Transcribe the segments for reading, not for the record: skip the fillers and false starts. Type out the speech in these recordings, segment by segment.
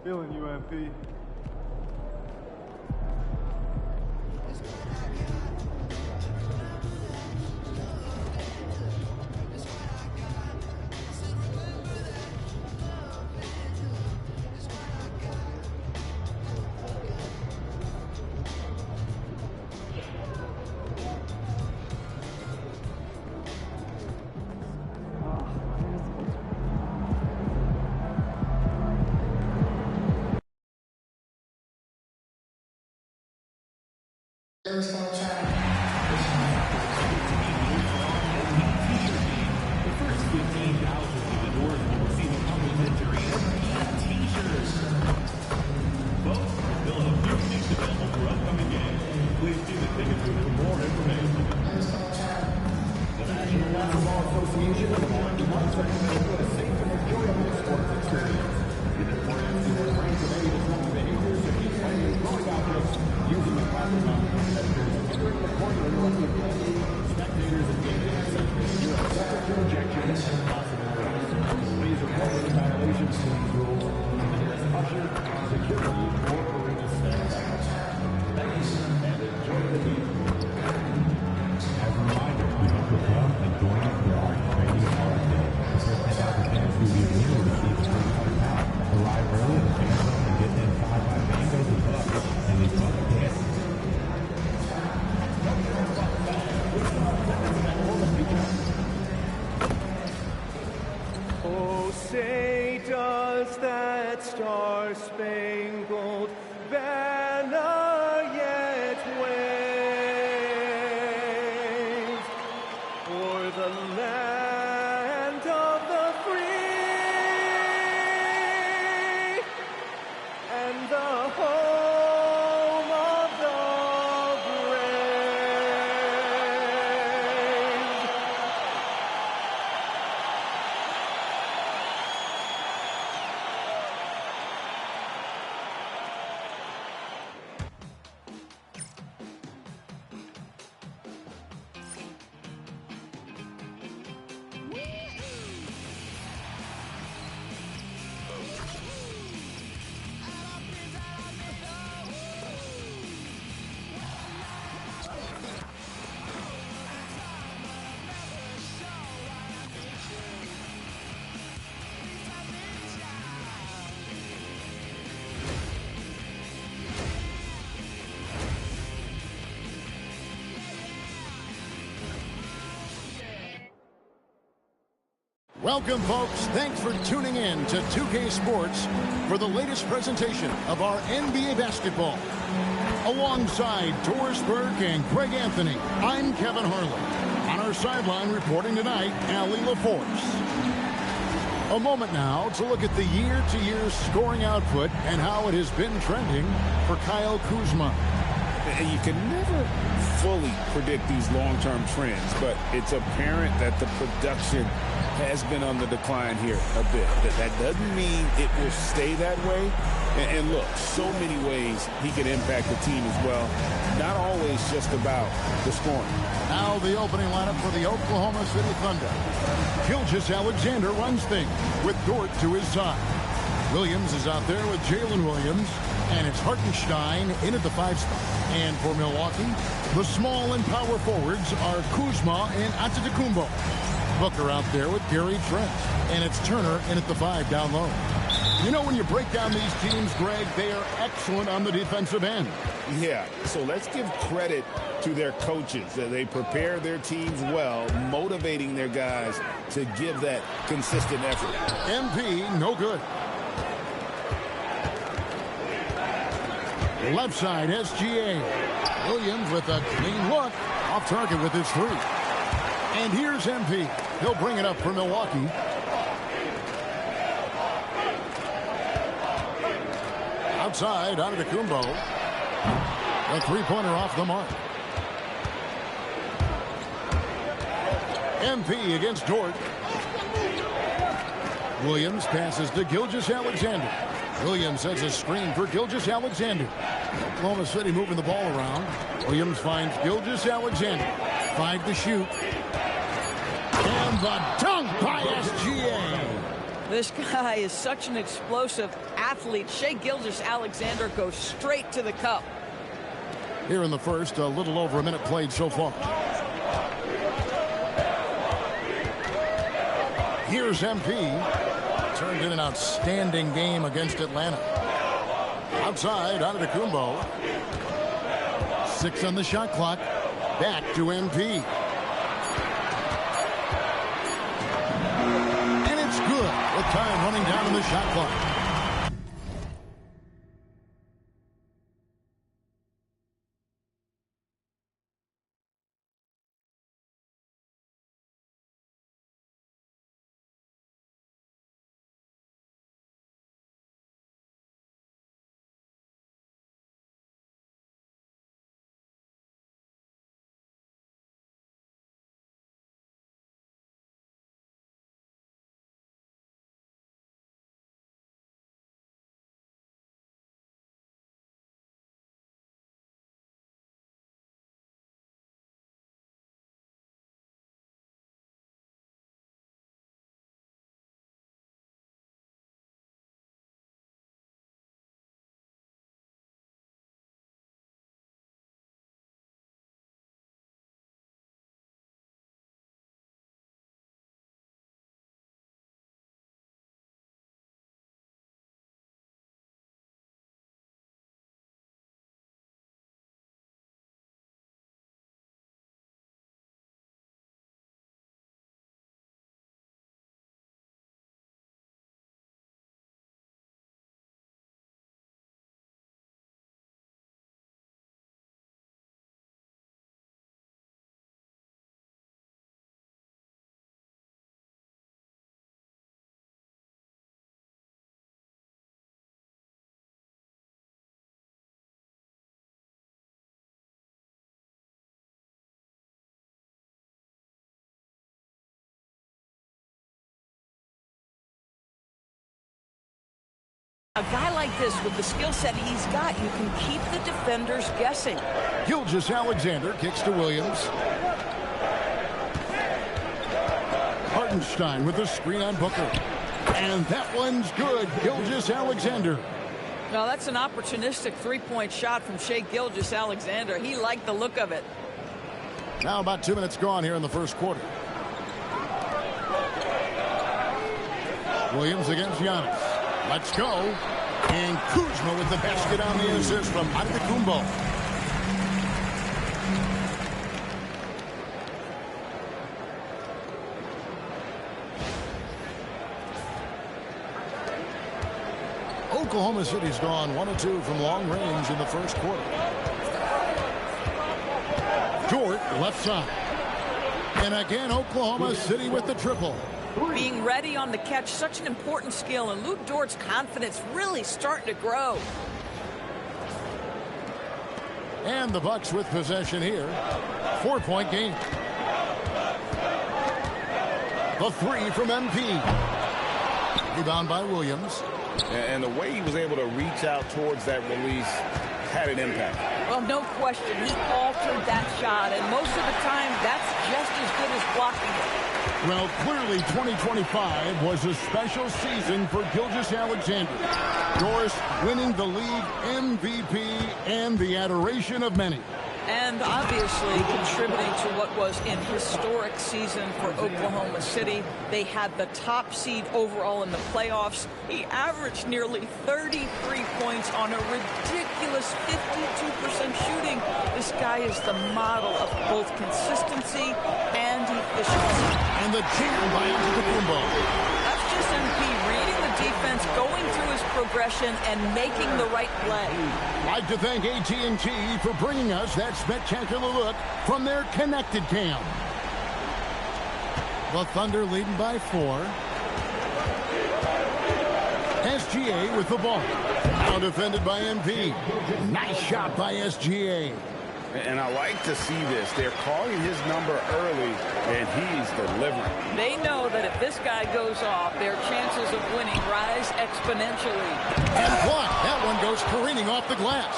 Feeling you, MP. Lose control. The first 15,000 doors will receive a complimentary T-shirts. Folks, they'll have new tickets available for upcoming games. Please see the ticket booth for more information. Lose control. The National Basketball Association and the Orange Lights recommend a safe and enjoyable sports experience. It is important to refrain from any disruptive behaviors and keep playing with throwing objects, using the classroom competitors, entering the corner and running the game, spectators engaging in such behavior are subject to rejection and possible arrest. Please report any violations to these rules to the nearest usher, security, or arena staff. Thank you, and enjoy the game. As a reminder, we hope you'll come and join us for our training hard day. The first 10,000 fans who leave here will receive a £300. Arrive early in the fan zone and get inside by Bangos and Bucks and the Buck dances. Oh, say does that star-spangled banner yet wave o'er the land of the free and the home of the brave. Welcome, folks. Thanks for tuning in to 2K Sports for the latest presentation of our NBA basketball. Alongside Doris Burke and Greg Anthony, I'm Kevin Harlan. On our sideline reporting tonight, Allie LaForce. A moment now to look at the year-to-year scoring output and how it has been trending for Kyle Kuzma. And you can never fully predict these long-term trends, but it's apparent that the production has been on the decline here a bit. That doesn't mean it will stay that way. And look, so many ways he can impact the team as well. Not always just about the scoring. Now the opening lineup for the Oklahoma City Thunder. Gilgeous-Alexander runs things with Dort to his side. Williams is out there with Jalen Williams. And it's Hartenstein in at the 5 spot. And for Milwaukee, the small and power forwards are Kuzma and Antetokounmpo. Booker out there with Gary Trent. And it's Turner in at the 5 down low. You know, when you break down these teams, Greg, they are excellent on the defensive end. Yeah, so let's give credit to their coaches. They prepare their teams well, motivating their guys to give that consistent effort. MP, no good. Left side, SGA. Williams with a clean look. Off target with his 3. And here's MP. He'll bring it up for Milwaukee. Outside, Antetokounmpo. A three-pointer off the mark. MP against Dort. Williams passes to Gilgeous-Alexander. Williams sets a screen for Gilgeous-Alexander. Oklahoma City moving the ball around. Williams finds Gilgeous-Alexander. 5 to shoot. And the dunk by SGA. This guy is such an explosive athlete. Shai Gilgeous-Alexander goes straight to the cup. Here in the first, a little over a minute played so far. Here's MP. Turned in an outstanding game against Atlanta. Outside, Antetokounmpo. 6 on the shot clock. Back to MP. And it's good with time running down in the shot clock. A guy like this, with the skill set he's got, you can keep the defenders guessing. Gilgeous-Alexander kicks to Williams. Hartenstein with the screen on Booker. And that one's good. Gilgeous-Alexander. Now that's an opportunistic three-point shot from Shai Gilgeous-Alexander. He liked the look of it. Now about 2 minutes gone here in the first quarter. Williams against Giannis. Let's go. And Kuzma with the basket on the assist from Antetokounmpo. Oklahoma City's gone 1 of 2 from long range in the first quarter. Dort left side. And again, Oklahoma City with the triple. Being ready on the catch, such an important skill, and Luke Dort's confidence really starting to grow. And the Bucks with possession here. 4-point game. The three from MP. Rebound by Williams. And the way he was able to reach out towards that release had an impact. Well, no question. He altered that shot, and most of the time, that's just as good as blocking it. Well, clearly 2025 was a special season for Gilgeous-Alexander. Doris winning the league MVP and the adoration of many. And obviously contributing to what was an historic season for Oklahoma City. They had the top seed overall in the playoffs. He averaged nearly 33 points on a ridiculous 52% shooting. This guy is the model of both consistency and efficiency. And the jam by Antetokounmpo. That's just MP reading the defense, going through his progression, and making the right play. I'd like to thank AT&T for bringing us that spectacular look from their connected cam. The Thunder leading by 4. SGA with the ball. Now defended by MP. Nice shot by SGA. And I like to see this. They're calling his number early, and he's delivering. They know that if this guy goes off, their chances of winning rise exponentially. And blocked. That one goes careening off the glass.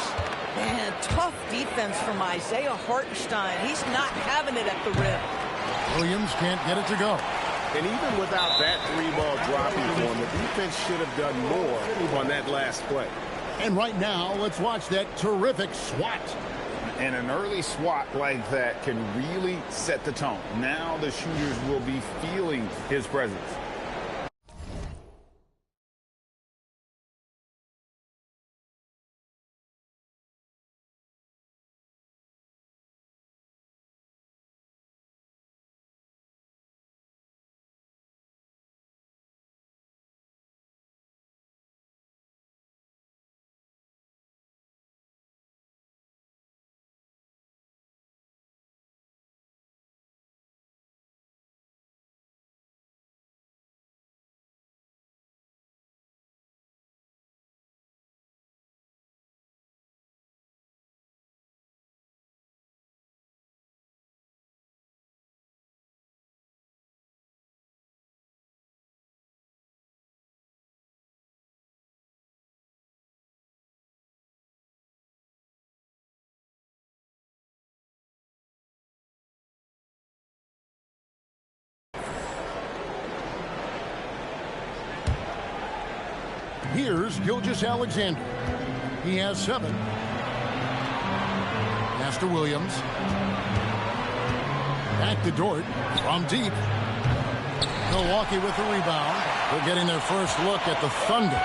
Man, tough defense from Isaiah Hartenstein. He's not having it at the rim. Williams can't get it to go. And even without that three-ball dropping for him, the defense should have done more on that last play. And right now, let's watch that terrific swat. And an early swat like that can really set the tone. Now the shooters will be feeling his presence. Here's Gilgeous-Alexander. He has 7. Pass to Williams. Back to Dort from deep. Milwaukee with the rebound. They're getting their first look at the Thunder.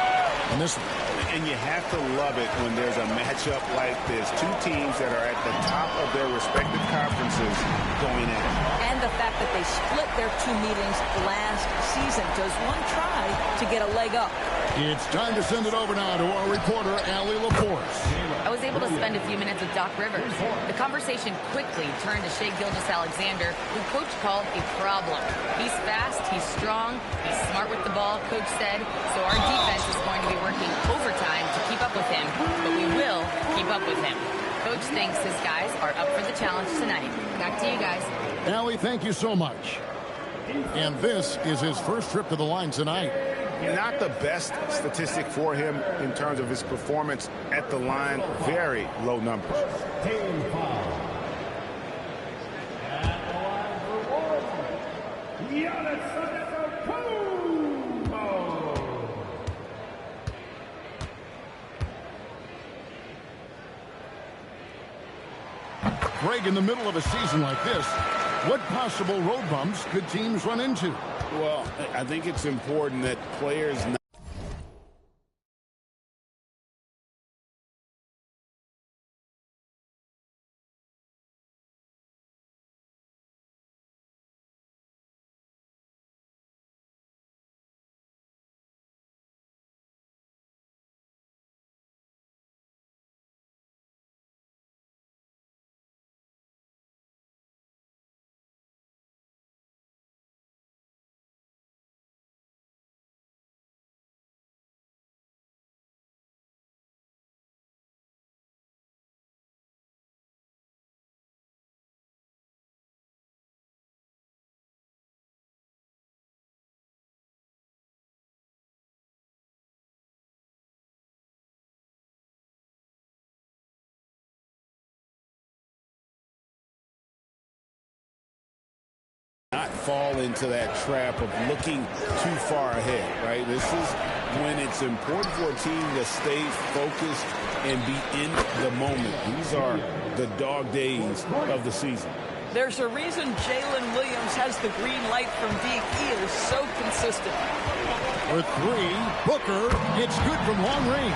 And you have to love it when there's a matchup like this. Two teams that are at the top of their respective conferences going at it. And the fact that they split their 2 meetings last season. Does one try to get a leg up? It's time to send it over now to our reporter, Allie Laporte. I was able to spend a few minutes with Doc Rivers. The conversation quickly turned to Shai Gilgeous-Alexander, who Coach called a problem. He's fast, he's strong, he's smart with the ball, Coach said, so our defense is going to be working overtime to keep up with him, but we will keep up with him. Coach thinks his guys are up for the challenge tonight. Back to you guys. Allie, thank you so much. And this is his first trip to the line tonight. Not the best statistic for him in terms of his performance at the line. Very low numbers. Team foul. At the line for one, Giannis Antetokounmpo. Greg, in the middle of a season like this, what possible road bumps could teams run into? Well, I think it's important that players not fall into that trap of looking too far ahead, right? This is when it's important for a team to stay focused and be in the moment. These are the dog days of the season. There's a reason Jalen Williams has the green light from deep. He is so consistent. With 3, Booker, it's good from long range.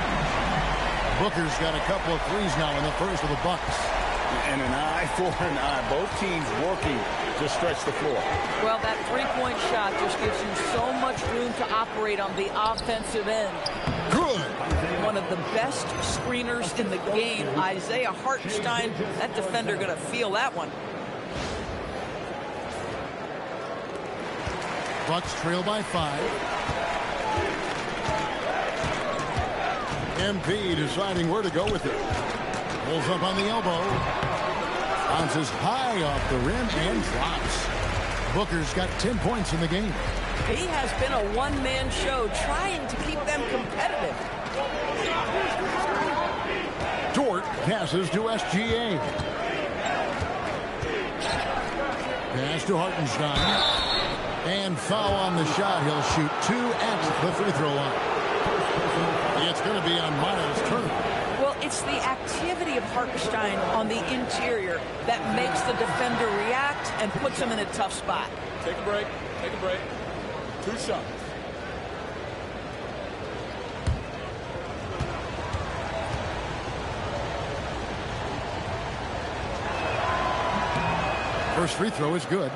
Booker's got a couple of threes now in the first of the Bucks. And an eye for an eye. Both teams working to stretch the floor. Well, that three-point shot just gives you so much room to operate on the offensive end. Good. One of the best screeners in the game, Isaiah Hartenstein. That defender going to feel that one. Bucks trail by 5. MP deciding where to go with it. Pulls up on the elbow. Bounces high off the rim and drops. Booker's got 10 points in the game. He has been a one-man show trying to keep them competitive. Dort passes to SGA. Pass to Hartenstein. And foul on the shot. He'll shoot 2 at the free throw line. It's going to be on Miles Turner. Well, it's the activity of Hartenstein on the interior that makes the defender react and puts him in a tough spot. Take a break. Take a break. 2 shots. First free throw is good.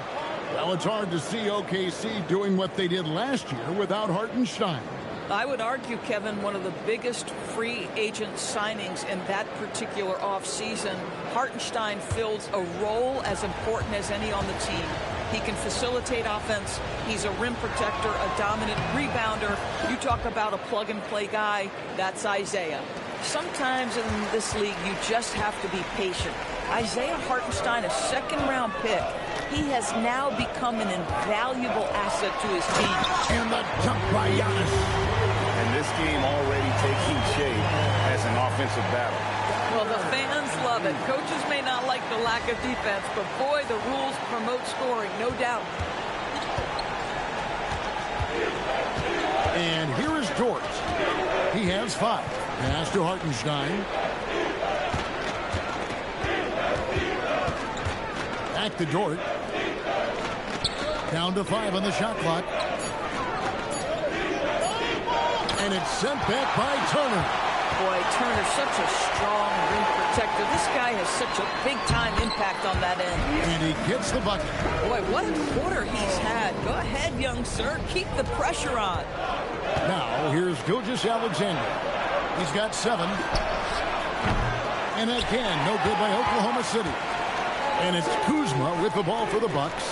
Well, it's hard to see OKC doing what they did last year without Hartenstein. I would argue, Kevin, one of the biggest free agent signings in that particular offseason. Hartenstein fills a role as important as any on the team. He can facilitate offense. He's a rim protector, a dominant rebounder. You talk about a plug-and-play guy, that's Isaiah. Sometimes in this league, you just have to be patient. Isaiah Hartenstein, a second-round pick. He has now become an invaluable asset to his team. And the jump by Giannis. And this game already taking shape as an offensive battle. Well, the fans love it. Coaches may not like the lack of defense, but boy, the rules promote scoring, no doubt. And here is Dort. He has 5. Pass to Hartenstein. Back to Dort. Down to 5 on the shot clock. And it's sent back by Turner. Boy, Turner, such a strong rim protector. This guy has such a big-time impact on that end. And he gets the bucket. Boy, what a quarter he's had. Go ahead, young sir. Keep the pressure on. Now, here's Gilgeous-Alexander. He's got 7. And again, no good by Oklahoma City. And it's Kuzma with the ball for the Bucks.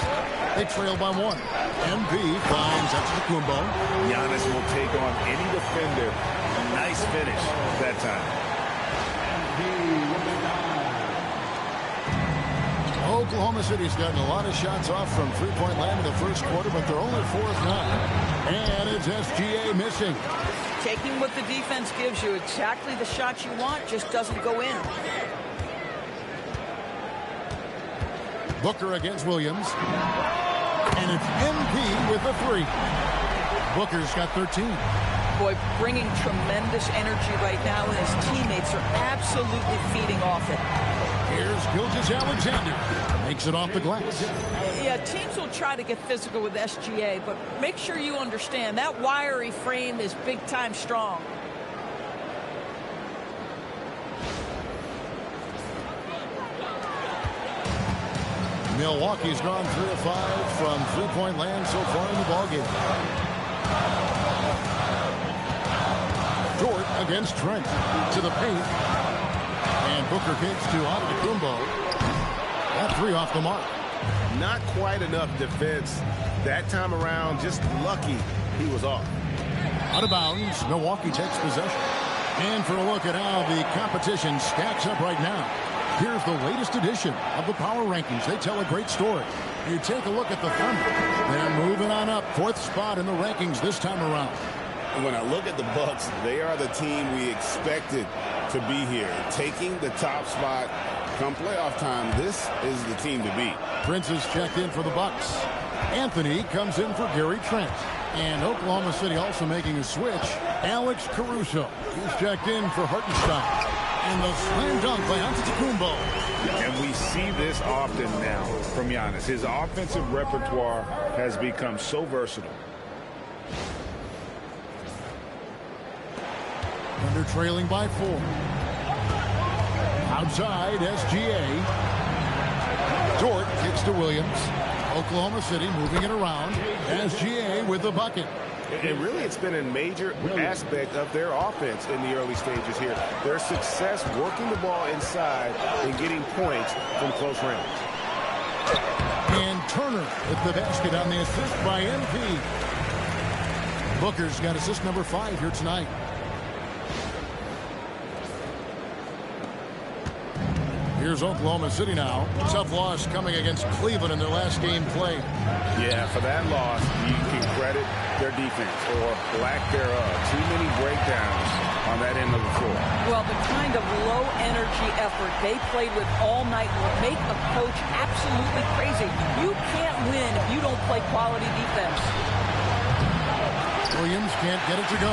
They trail by 1. MP finds Antetokounmpo. Giannis will take on any defender. Nice finish that time. Oklahoma City's gotten a lot of shots off from three-point land in the first quarter, but they're only 4 of 9. And it's SGA missing. Taking what the defense gives you, exactly the shot you want, just doesn't go in. Booker against Williams. And it's MP with the 3. Booker's got 13. Boy, bringing tremendous energy right now, and his teammates are absolutely feeding off it. Here's Gilgeous-Alexander. Makes it off the glass. Yeah, teams will try to get physical with SGA, but make sure you understand that wiry frame is big-time strong. Milwaukee's gone 3 of 5 from three-point land so far in the ballgame. Dort against Trent to the paint. And Booker kicks to Antetokounmpo. That 3 off the mark. Not quite enough defense that time around. Just lucky he was off. Out of bounds. Milwaukee takes possession. And for a look at how the competition stacks up right now. Here's the latest edition of the Power Rankings. They tell a great story. You take a look at the Thunder. They're moving on up. 4th spot in the rankings this time around. When I look at the Bucks, they are the team we expected to be here. Taking the top spot come playoff time, this is the team to beat. Prince is checked in for the Bucks. Anthony comes in for Gary Trent. And Oklahoma City also making a switch. Alex Caruso is checked in for Hartenstein. And the slam dunk by Antetokounmpo. And we see this often now from Giannis. His offensive repertoire has become so versatile. Thunder trailing by 4. Outside, SGA. Dort kicks to Williams. Oklahoma City moving it around. SGA with the bucket. And really, it's been a major aspect of their offense in the early stages here. Their success working the ball inside and getting points from close range. And Turner with the basket on the assist by MP. Booker's got assist number 5 here tonight. Here's Oklahoma City now. Tough loss coming against Cleveland in their last game played. Yeah, for that loss, you can credit their defense or lack thereof. Too many breakdowns on that end of the floor. Well, the kind of low-energy effort they played with all night will make a coach absolutely crazy. You can't win if you don't play quality defense. Williams can't get it to go.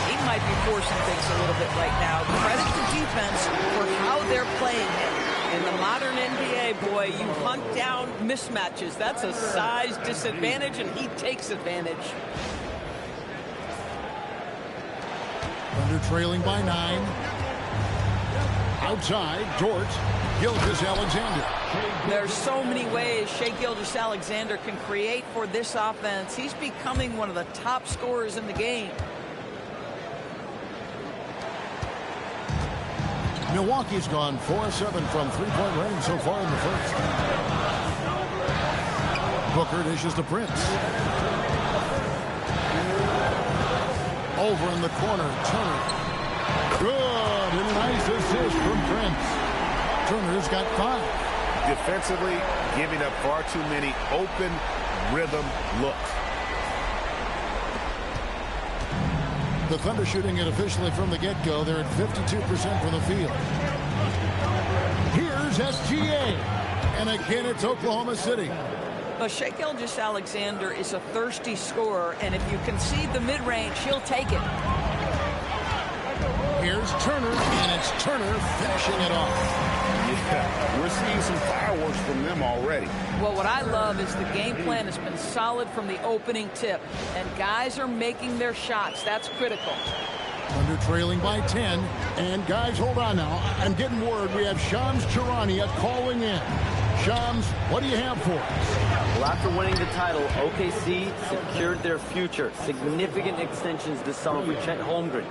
He might be forcing things a little bit right now. Credit to defense for how they're playing him. In the modern NBA, boy, you hunt down mismatches. That's a size disadvantage, and he takes advantage. Thunder trailing by 9. Outside, Dort, Gilgeous-Alexander. There's so many ways Shai Gilgeous-Alexander can create for this offense. He's becoming one of the top scorers in the game. Milwaukee's gone 4-7 from three-point range so far in the first. Booker dishes to Prince. Over in the corner, Turner. Good, and a nice assist from Prince. Turner's got 5. Defensively, giving up far too many open rhythm looks. The Thunder shooting it officially from the get-go. They're at 52% from the field. Here's SGA. And again, it's Oklahoma City. Shai Gilgeous-Alexander is a thirsty scorer, and if you concede the mid-range, he'll take it. Here's Turner, and it's Turner finishing it off. Yeah, we're seeing some fireworks from them already. Well, what I love is the game plan has been solid from the opening tip, and guys are making their shots. That's critical. Under trailing by 10, and guys, hold on now. I'm getting word we have Shams Charania calling in. Shams, what do you have for us? Well, after winning the title, OKC secured their future. Significant extensions this summer for Chet Holmgren,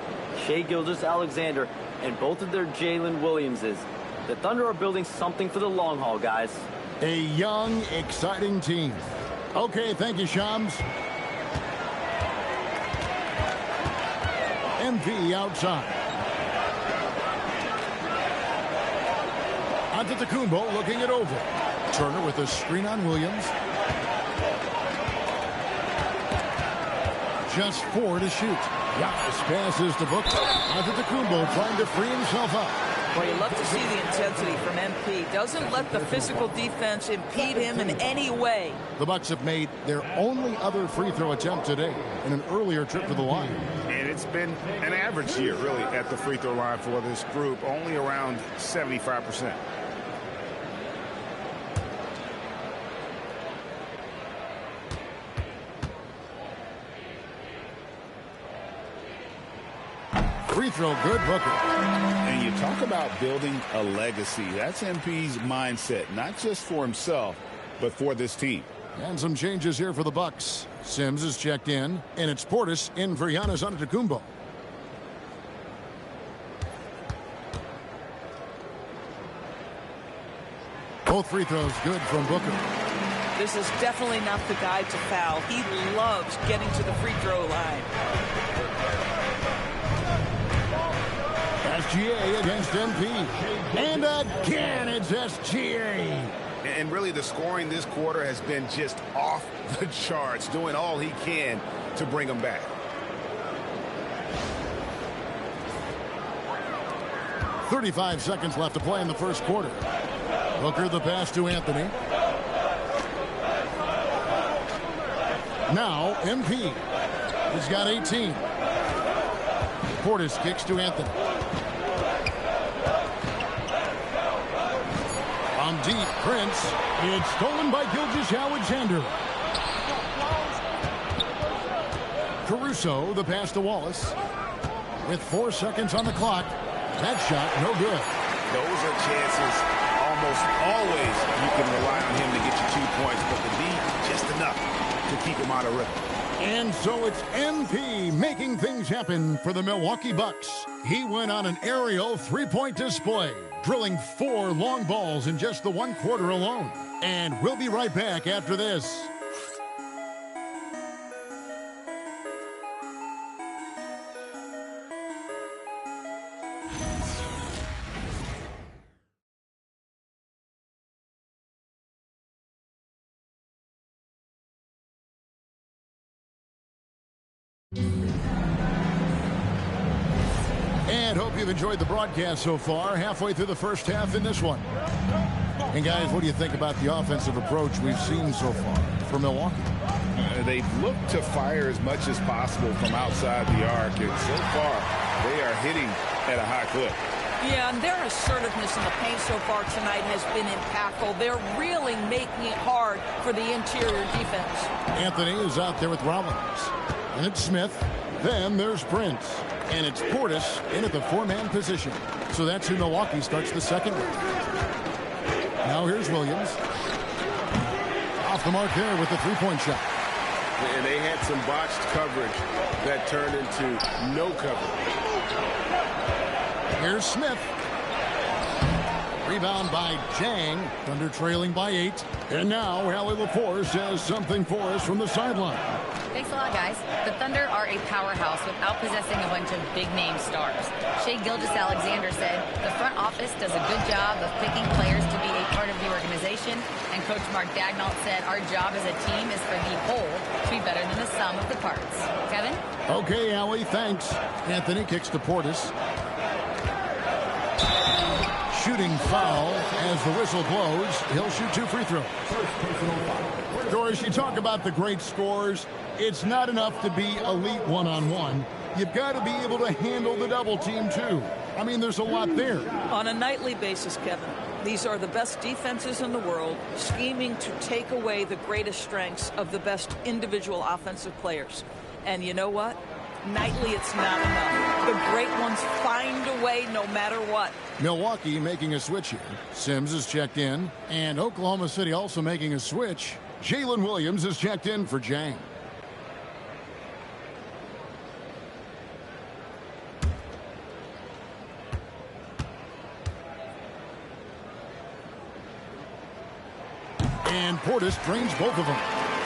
Shai Gilgeous-Alexander, and both of their Jalen Williamses. The Thunder are building something for the long haul, guys. A young, exciting team. Okay, thank you, Shams. MP outside. Antetokounmpo looking it over. Turner with a screen on Williams. Just 4 to shoot. Giannis passes to Booker. Antetokounmpo trying to free himself up. Well, you love to see the intensity from MP. Doesn't let the physical defense impede him in any way. The Bucks have made their only other free throw attempt today in an earlier trip to the line. And it's been an average year, really, at the free throw line for this group, only around 75%. Free throw good, Booker. And you talk about building a legacy. That's MP's mindset, not just for himself, but for this team. And some changes here for the Bucks. Sims is checked in, and it's Portis in for Giannis Antetokounmpo. Both free throws good from Booker. This is definitely not the guy to foul. He loves getting to the free throw line. SGA against MP. And again, it's SGA. And really, the scoring this quarter has been just off the charts, doing all he can to bring them back. .35 seconds left to play in the first quarter. Booker the pass to Anthony. Now MP. He's got 18. Portis kicks to Anthony. On deep, Prince. It's stolen by Gilgeous-Alexander. Caruso, the pass to Wallace. With 4 seconds on the clock. That shot, no good. Those are chances almost always you can rely on him to get you 2 points, but the D, just enough to keep him out of rhythm. And so it's MP making things happen for the Milwaukee Bucks. He went on an aerial three-point display, drilling 4 long balls in just the 1 quarter alone. And we'll be right back after this. hope you've enjoyed the broadcast so far. Halfway through the first half in this one. And guys, what do you think about the offensive approach we've seen so far for Milwaukee? They've looked to fire as much as possible from outside the arc, and so far they are hitting at a high clip. Yeah, and their assertiveness in the paint so far tonight has been impactful. They're really making it hard for the interior defense. Anthony is out there with Rollins. And it's Smith. Then there's Prince. And it's Portis in at the four-man position. So that's who Milwaukee starts the second with. Now here's Williams. Off the mark there with the three-point shot. And they had some botched coverage that turned into no coverage. Here's Smith. Rebound by Jang. Thunder trailing by 8. And now Allie LaForce has something for us from the sideline. Thanks a lot, guys. The Thunder are a powerhouse without possessing a bunch of big-name stars. Shai Gilgeous-Alexander said, the front office does a good job of picking players to be a part of the organization, and Coach Mark Daigneault said our job as a team is for the whole to be better than the sum of the parts. Kevin? Okay, Allie, thanks. Anthony kicks to Portis. Shooting foul as the whistle blows. He'll shoot 2 free throws. Doris, you talk about the great scores. It's not enough to be elite one-on-one. You've got to be able to handle the double team, too. I mean, there's a lot there. On a nightly basis, Kevin, these are the best defenses in the world, scheming to take away the greatest strengths of the best individual offensive players. And you know what? Nightly, it's not enough. The great ones find a way no matter what. Milwaukee making a switch here. Sims is checked in. And Oklahoma City also making a switch. Jalen Williams is checked in for Jang. And Portis drains both of them.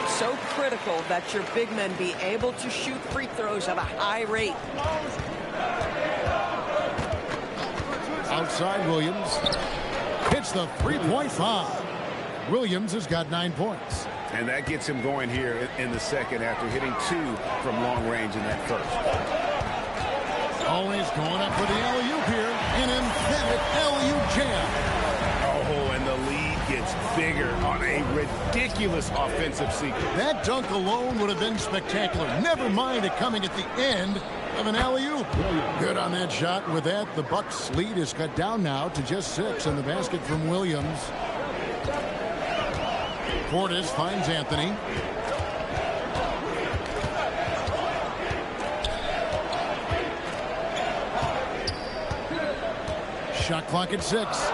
So critical that your big men be able to shoot free throws at a high rate. Outside Williams. Hits the three-point foul. Williams has got 9 points. And that gets him going here in the second after hitting 2 from long range in that first. Always going up for the alley-oop here. An emphatic alley-oop jam. Oh, and the lead gets bigger on a ridiculous offensive sequence. That dunk alone would have been spectacular. Never mind it coming at the end of an alley-oop. Good on that shot. With that, the Bucks' lead is cut down now to just 6 on the basket from Williams. Portis finds Anthony. Shot clock at 6.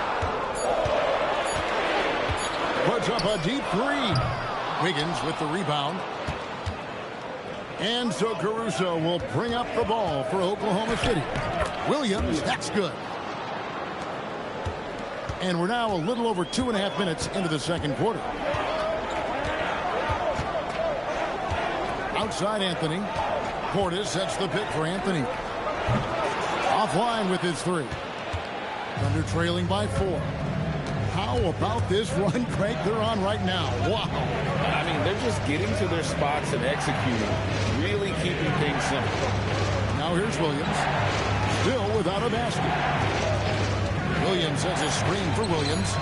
Puts up a deep 3. Wiggins with the rebound. And so Caruso will bring up the ball for Oklahoma City. Williams, that's good. And we're now a little over 2.5 minutes into the second quarter. Outside Anthony. Portis sets the pick for Anthony. Offline with his 3. Thunder trailing by 4. How about this run break they're on right now? Wow. I mean, they're just getting to their spots and executing, really keeping things simple. Now here's Williams. Still without a basket. Williams sets a screen for Williams.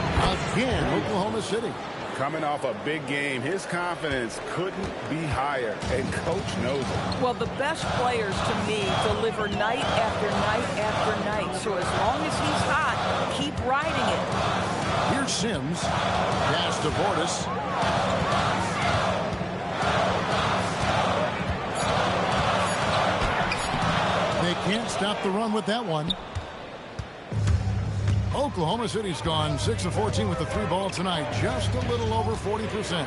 Again, Oklahoma City. Coming off a big game, his confidence couldn't be higher, and Coach knows it. Well, the best players, to me, deliver night after night after night. So as long as he's hot, keep riding it. Here's Sims. Pass to Portis. They can't stop the run with that one. Oklahoma City's gone 6 of 14 with the 3 ball tonight. Just a little over 40%.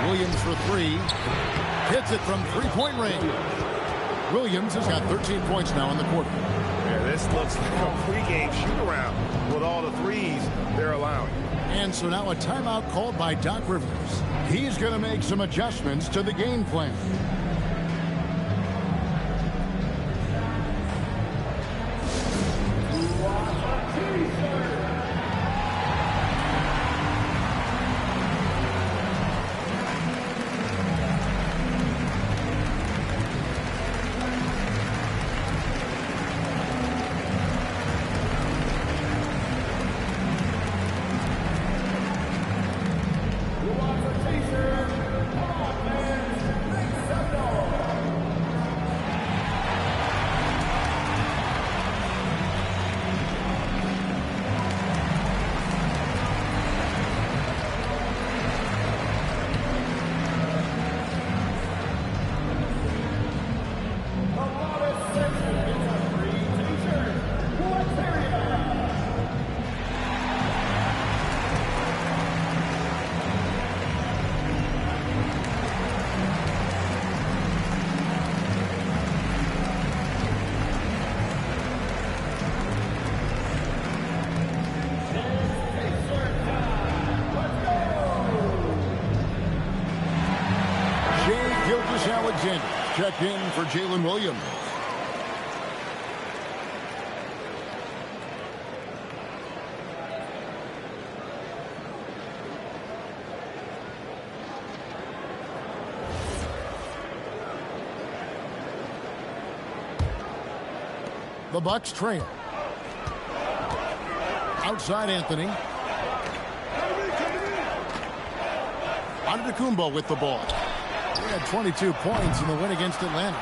Williams for 3. Hits it from 3-point range. Williams has got 13 points now in the quarter. Yeah, this looks like a pregame shoot-around with all the threes they're allowing. And so now a timeout called by Doc Rivers. He's going to make some adjustments to the game plan. Gilgeous-Alexander checked in for Jalen Williams. The Bucks trail. Outside Anthony. Antetokounmpo with the ball. He had 22 points in the win against Atlanta.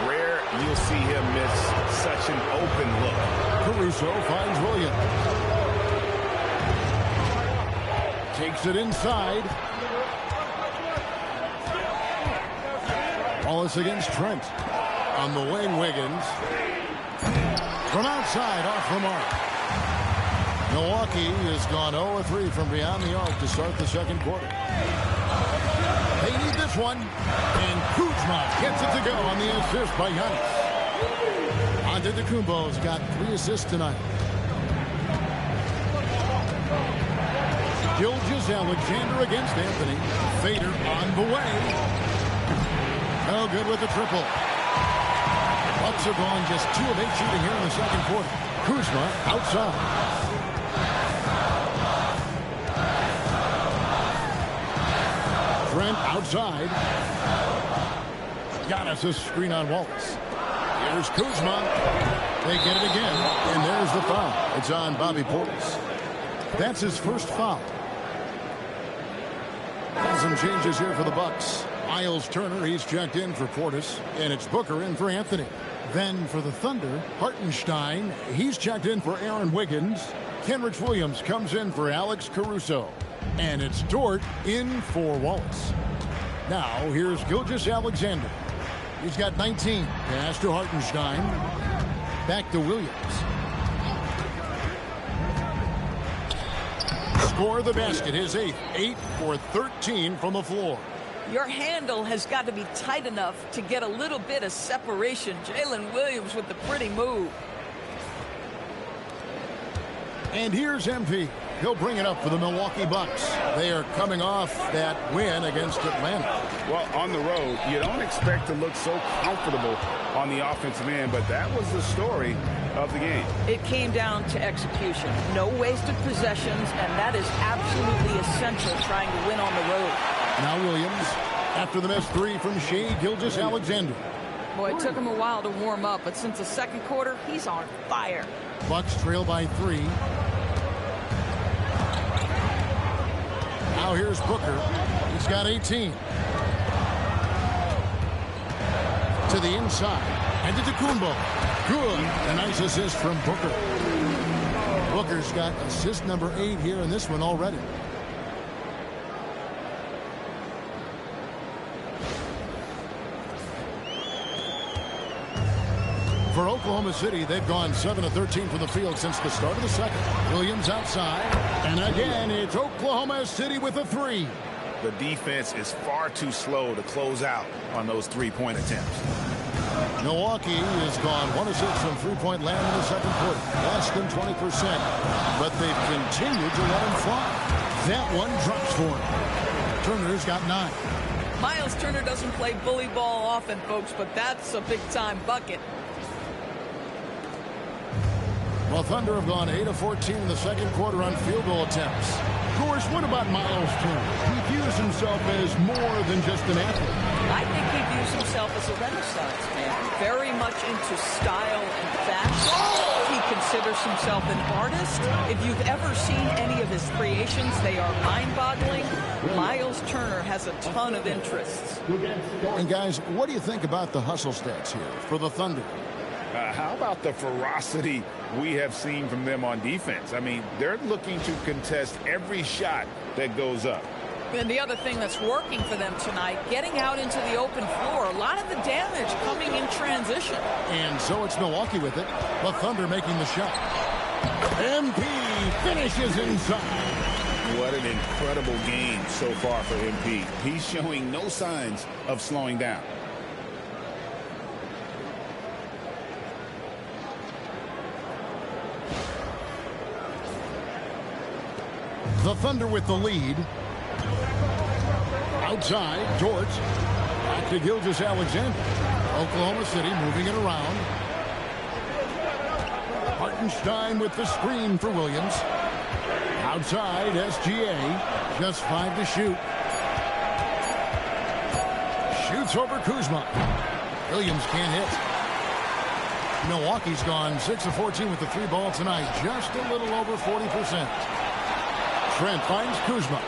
Rare you'll see him miss such an open look. Caruso finds Williams. Takes it inside. Wallace against Trent. On the wing, Wiggins. From outside, off the mark. Milwaukee has gone 0-3 from beyond the arc to start the second quarter. They need this one. And Kuzma gets it to go on the assist by Giannis. Antetokounmpo's got 3 assists tonight. Gilgeous-Alexander against Anthony. Fader on the way. No good with the triple. Bucks are gone just 2 of 8 shooting here in the second quarter. Kuzma outside. Trent outside. Giannis' screen on Wallace. Here's Kuzma. They get it again. And there's the foul. It's on Bobby Portis. That's his first foul. And some changes here for the Bucks. Miles Turner, he's checked in for Portis. And it's Booker in for Anthony. Then for the Thunder, Hartenstein, he's checked in for Aaron Wiggins. Kenrich Williams comes in for Alex Caruso. And it's Dort in for Wallace. Now, here's Gilgeous-Alexander. He's got 19. Pass to Hartenstein. Back to Williams. Score the basket, his 8th. 8 for 13 from the floor. Your handle has got to be tight enough to get a little bit of separation. Jalen Williams with the pretty move. And here's MP. He'll bring it up for the Milwaukee Bucks. They are coming off that win against Atlanta. Well, on the road, you don't expect to look so comfortable on the offensive end, but that was the story of the game. It came down to execution. No wasted possessions, and that is absolutely essential trying to win on the road. Now Williams, after the missed 3 from Shai Gilgeous-Alexander. Boy, it took him a while to warm up, but since the second quarter, he's on fire. Bucks trail by 3. Now here's Booker. He's got 18. To the inside. And to Antetokounmpo. Good. A nice assist from Booker. Booker's got assist number 8 here in this one already. For Oklahoma City, they've gone 7 of 13 from the field since the start of the second. Williams outside. And again, it's Oklahoma City with a 3. The defense is far too slow to close out on those 3-point attempts. Milwaukee has gone 1 of 6 from 3-point land in the second quarter. Less than 20%. But they've continued to let him fly. That one drops for him. Turner's got 9. Miles Turner doesn't play bully ball often, folks, but that's a big-time bucket. Well, Thunder have gone 8 of 14 in the second quarter on field goal attempts. Of course, what about Miles Turner? He views himself as more than just an athlete. I think he views himself as a Renaissance man, very much into style and fashion. He considers himself an artist. If you've ever seen any of his creations, they are mind-boggling. Miles Turner has a ton of interests. And guys, what do you think about the hustle stats here for the Thunder? How about the ferocity we have seen from them on defense? I mean, they're looking to contest every shot that goes up. And the other thing that's working for them tonight, getting out into the open floor. A lot of the damage coming in transition. And so it's Milwaukee with it. The Thunder making the shot. MP finishes inside. What an incredible game so far for MP. He's showing no signs of slowing down. The Thunder with the lead. Outside, Dort. Back to Gilgeous-Alexander. Oklahoma City moving it around. Hartenstein with the screen for Williams. Outside, SGA. Just 5 to shoot. Shoots over Kuzma. Williams can't hit. Milwaukee's gone 6 of 14 with the 3 ball tonight. Just a little over 40%. Trent finds Kuzma.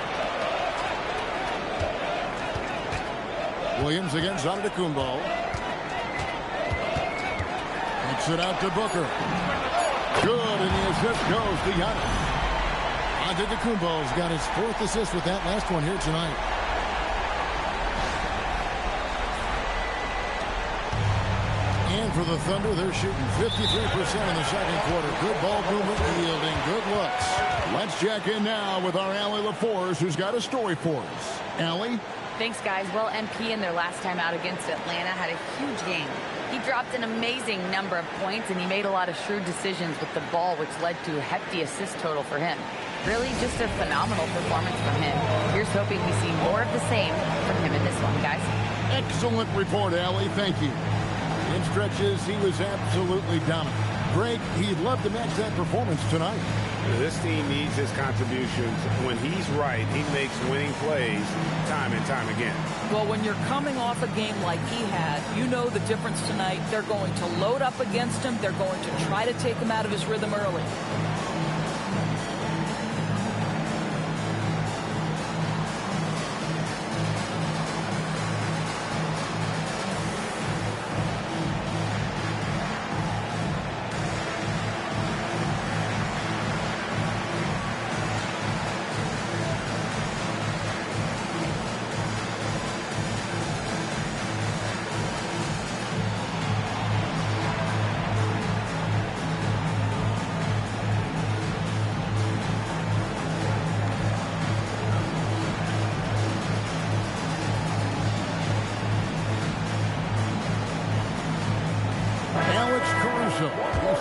Williams against Antetokounmpo. Kicks it out to Booker. Good, and the assist goes to Giannis. Antetokounmpo's got his 4th assist with that last one here tonight. And for the Thunder, they're shooting 53% in the second quarter. Good ball movement, yielding good looks. Let's check in now with our Allie LaForce, who's got a story for us. Allie? Thanks, guys. Well, MP in their last time out against Atlanta had a huge game. He dropped an amazing number of points, and he made a lot of shrewd decisions with the ball, which led to a hefty assist total for him. Really just a phenomenal performance from him. Here's hoping we see more of the same from him in this one, guys. Excellent report, Allie. Thank you. In stretches, he was absolutely dominant. Greg, he'd love to match that performance tonight. This team needs his contributions. When he's right, he makes winning plays time and time again. Well, when you're coming off a game like he had, you know the difference tonight. They're going to load up against him. They're going to try to take him out of his rhythm early.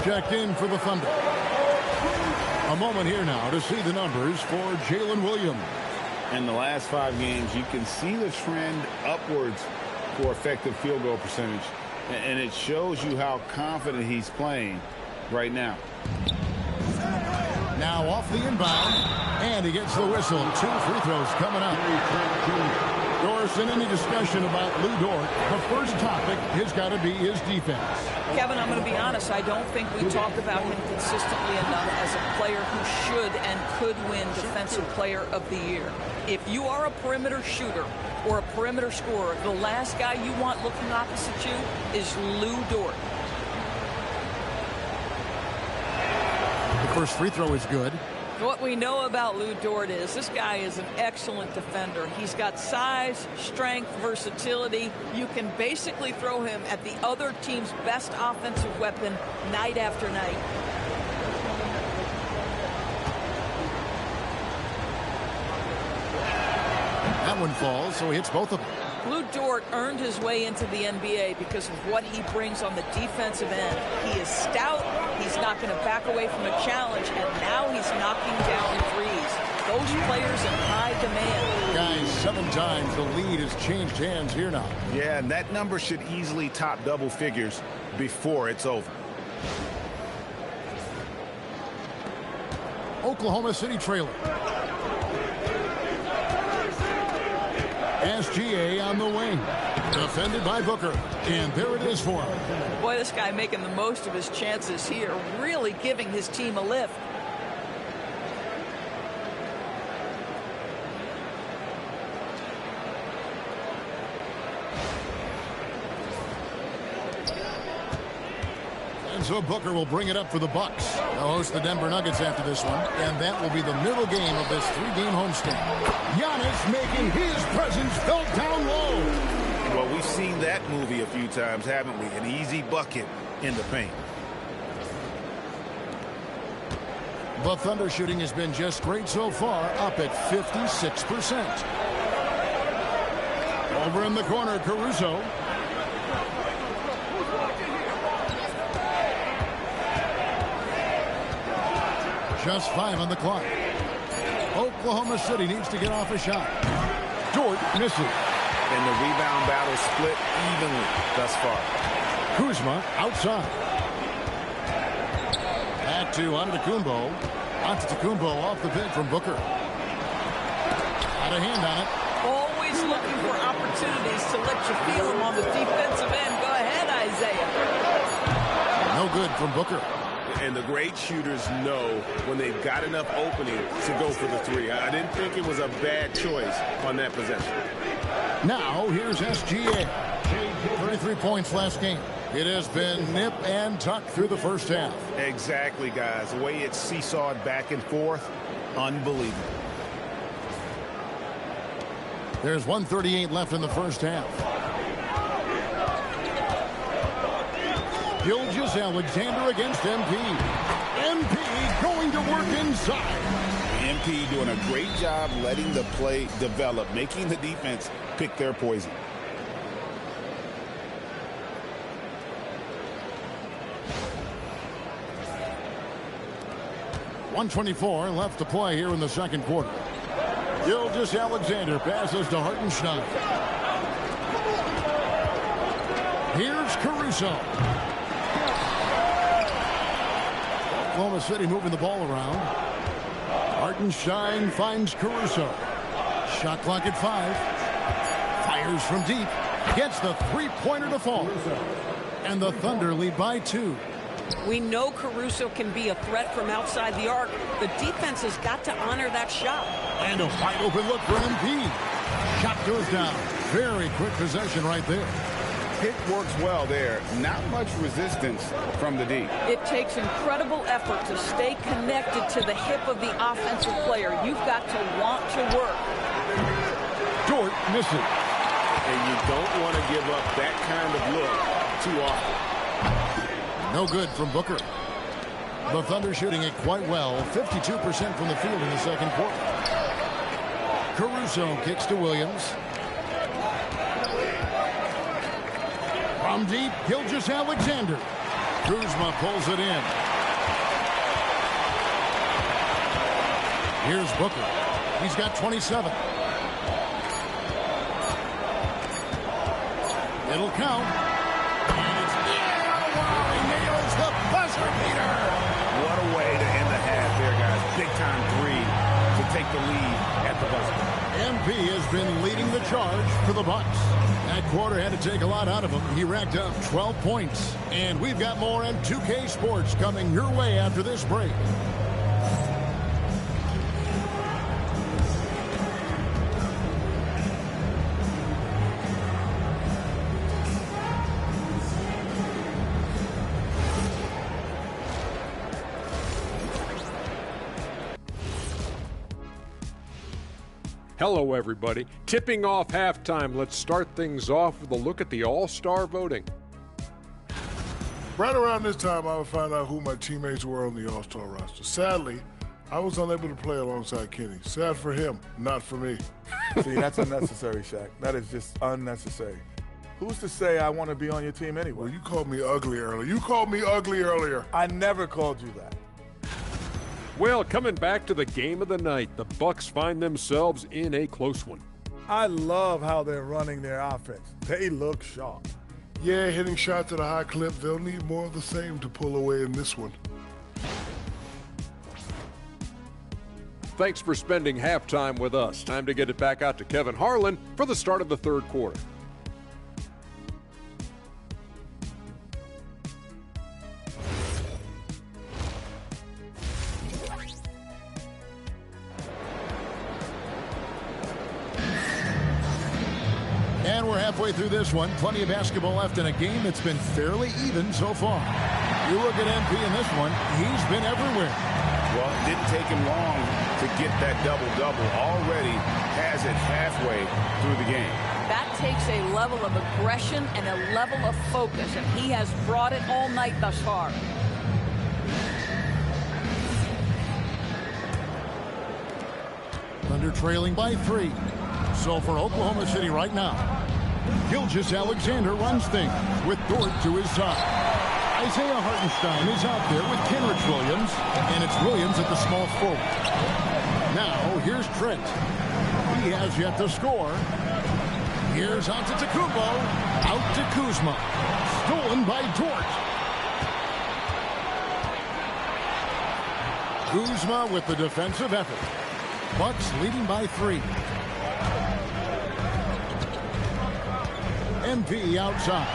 Checked in for the Thunder. A moment here now to see the numbers for Jalen Williams. In the last 5 games, you can see the trend upwards for effective field goal percentage. And it shows you how confident he's playing right now. Now off the inbound, and he gets the whistle. 2 free throws coming up. Doris, in any discussion about Lou Dort, the first topic has got to be his defense. Kevin, I'm going to be honest. I don't think we talk about him consistently enough as a player who should and could win Defensive Player of the Year. If you are a perimeter shooter or a perimeter scorer, the last guy you want looking opposite you is Lou Dort. The first free throw is good. What we know about Lou Dort is this guy is an excellent defender. He's got size, strength, versatility. You can basically throw him at the other team's best offensive weapon night after night. That one falls, so he hits both of them. Lou Dort earned his way into the NBA because of what he brings on the defensive end. He is stout. He's not going to back away from a challenge, and now he's knocking down threes. Those players in high demand. Guys, 7 times the lead has changed hands here now. Yeah, and that number should easily top double figures before it's over. Oklahoma City trailer. SGA on the wing. Defended by Booker. And there it is for him. Boy, this guy making the most of his chances here. Really giving his team a lift. And so Booker will bring it up for the Bucks. They'll host the Denver Nuggets after this one. And that will be the middle game of this 3-game homestand. Giannis making his presence felt down low. Well, we've seen that movie a few times, haven't we? An easy bucket in the paint. The Thunder shooting has been just great so far, up at 56%. Over in the corner, Caruso. Just 5 on the clock. Oklahoma City needs to get off a shot. Dort misses. And the rebound battle split evenly thus far. Kuzma outside. Back to Antetokounmpo. Antetokounmpo off the pick from Booker. Had a hand on it. Always looking for opportunities to let you feel them on the defensive end. Go ahead, Isaiah. No good from Booker. And the great shooters know when they've got enough opening to go for the three. I didn't think it was a bad choice on that possession. Now, here's SGA. 33 points last game. It has been nip and tuck through the first half. Exactly, guys. The way it's seesawed back and forth, unbelievable. There's 1:38 left in the first half. Gilgeous-Alexander against MP. MP going to work inside. MP doing a great job letting the play develop, making the defense pick their poison. .124 left to play here in the second quarter. Gilgeous-Alexander passes to Hartenstein. Here's Caruso. Oklahoma City moving the ball around. Hartenstein finds Caruso. Shot clock at 5. Fires from deep. Gets the three-pointer to fall. And the Thunder lead by 2. We know Caruso can be a threat from outside the arc. The defense has got to honor that shot. And a wide open look for MP. Shot goes down. Very quick possession right there. Pick works well there. Not much resistance from the D. It takes incredible effort to stay connected to the hip of the offensive player. You've got to want to work. Dort misses. And you don't want to give up that kind of look too often. No good from Booker. The Thunder shooting it quite well. 52% from the field in the second quarter. Caruso kicks to Williams. From deep, Gilgeous-Alexander. Kuzma pulls it in. Here's Booker. He's got 27. It'll count. And it's he nails the buzzer beater. What a way to end the half there, guys. Big-time three to take the lead at the buzzer. MP has been leading the charge for the Bucks. That quarter had to take a lot out of him. He racked up 12 points. And we've got more M2K Sports coming your way after this break. Hello, everybody. Tipping off halftime. Let's start things off with a look at the All-Star voting. Right around this time, I would find out who my teammates were on the All-Star roster. Sadly, I was unable to play alongside Kenny. Sad for him, not for me. See, that's unnecessary, Shaq. That is just unnecessary. Who's to say I want to be on your team anyway? Well, you called me ugly earlier. You called me ugly earlier. I never called you that. Well, coming back to the game of the night, the Bucks find themselves in a close one. I love how they're running their offense. They look sharp. Yeah, hitting shots at a high clip. They'll need more of the same to pull away in this one. Thanks for spending halftime with us. Time to get it back out to Kevin Harlan for the start of the third quarter. And we're halfway through this one. Plenty of basketball left in a game that's been fairly even so far. You look at MP in this one, he's been everywhere. Well, it didn't take him long to get that double-double. Already has it halfway through the game. That takes a level of aggression and a level of focus, and he has brought it all night thus far. Thunder trailing by 3. So for Oklahoma City right now, Gilgeous-Alexander runs things with Dort to his side. Isaiah Hartenstein is out there with Kenrich Williams, and it's Williams at the small forward. Now here's Trent. He has yet to score. Here's Antetokounmpo. Out to Kuzma. Stolen by Dort. Kuzma with the defensive effort. Bucks leading by 3. MP outside.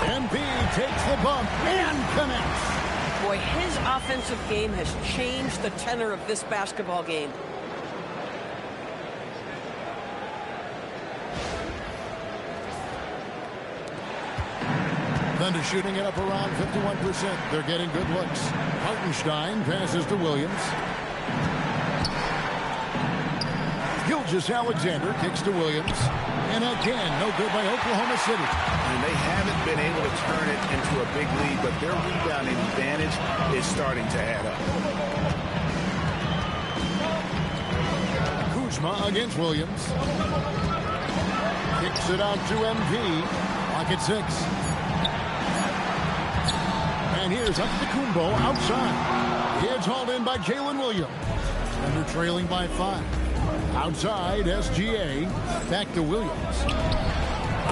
MP takes the bump and connects. Boy, his offensive game has changed the tenor of this basketball game. Thunder shooting it up around 51%. They're getting good looks. Hartenstein passes to Williams. Gilgeous-Alexander kicks to Williams. And again, no good by Oklahoma City. And they haven't been able to turn it into a big lead, but their rebounding advantage is starting to add up. Kuzma against Williams. Kicks it out to MP. Clock at 6. And here's Antetokounmpo outside. It's hauled in by Jalen Williams. Thunder trailing by 5. Outside, SGA. Back to Williams.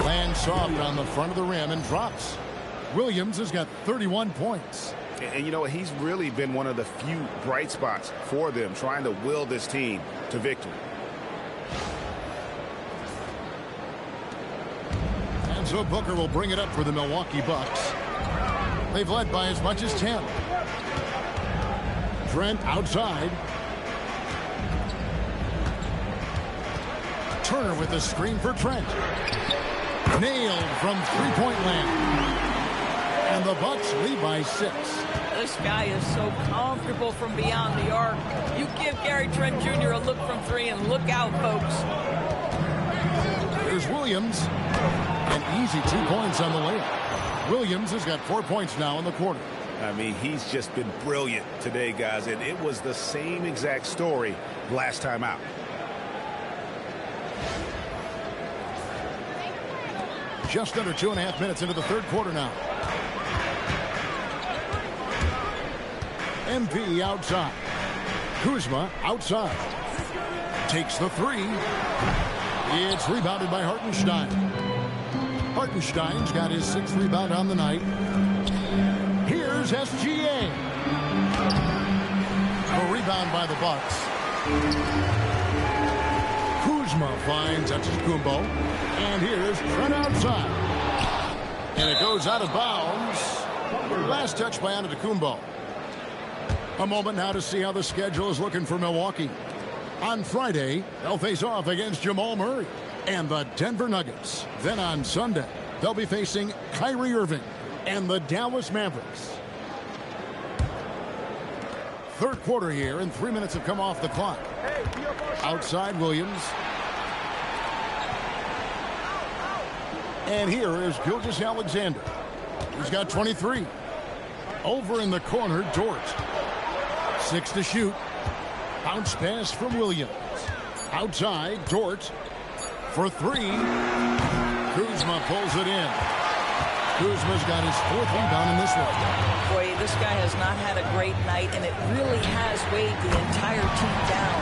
Lands soft on the front of the rim and drops. Williams has got 31 points. And you know what? He's really been one of the few bright spots for them, trying to will this team to victory. And so Booker will bring it up for the Milwaukee Bucks. They've led by as much as 10. Trent outside. Turner with the screen for Trent. Nailed from three-point land. And the Bucks lead by 6. This guy is so comfortable from beyond the arc. You give Gary Trent Jr. a look from 3 and look out, folks. There's Williams. An easy 2 points on the layup. Williams has got 4 points now in the quarter. I mean, he's just been brilliant today, guys, and it was the same exact story last time out. Just under 2.5 minutes into the third quarter now. MP outside. Kuzma outside. Takes the 3. It's rebounded by Hartenstein. Hartenstein's got his 6th rebound on the night. Here's SGA. A rebound by the Bucks. Kuzma finds Antetokounmpo. And here's Trent outside. And it goes out of bounds. Last touch by Antetokounmpo. A moment now to see how the schedule is looking for Milwaukee. On Friday, they'll face off against Jamal Murray and the Denver Nuggets. Then on Sunday, they'll be facing Kyrie Irving and the Dallas Mavericks. Third quarter here, and 3 minutes have come off the clock. Outside Williams. And here is Gilgeous-Alexander. He's got 23. Over in the corner, Dort. 6 to shoot. Bounce pass from Williams. Outside, Dort. For 3. Kuzma pulls it in. Kuzma's got his 4th rebound in this one. Boy, this guy has not had a great night, and it really has weighed the entire team down.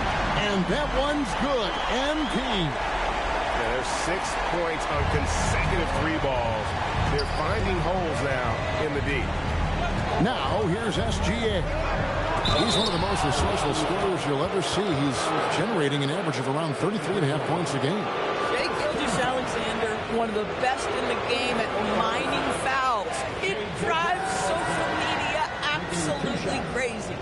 And that one's good. MP. Yeah, there's 6 points on consecutive 3 balls. They're finding holes now in the D. Now, here's SGA. He's one of the most resourceful scorers you'll ever see. He's generating an average of around 33.5 points a game. Shai Gilgeous-Alexander, one of the best in the game at mining fouls. It drives social media absolutely crazy.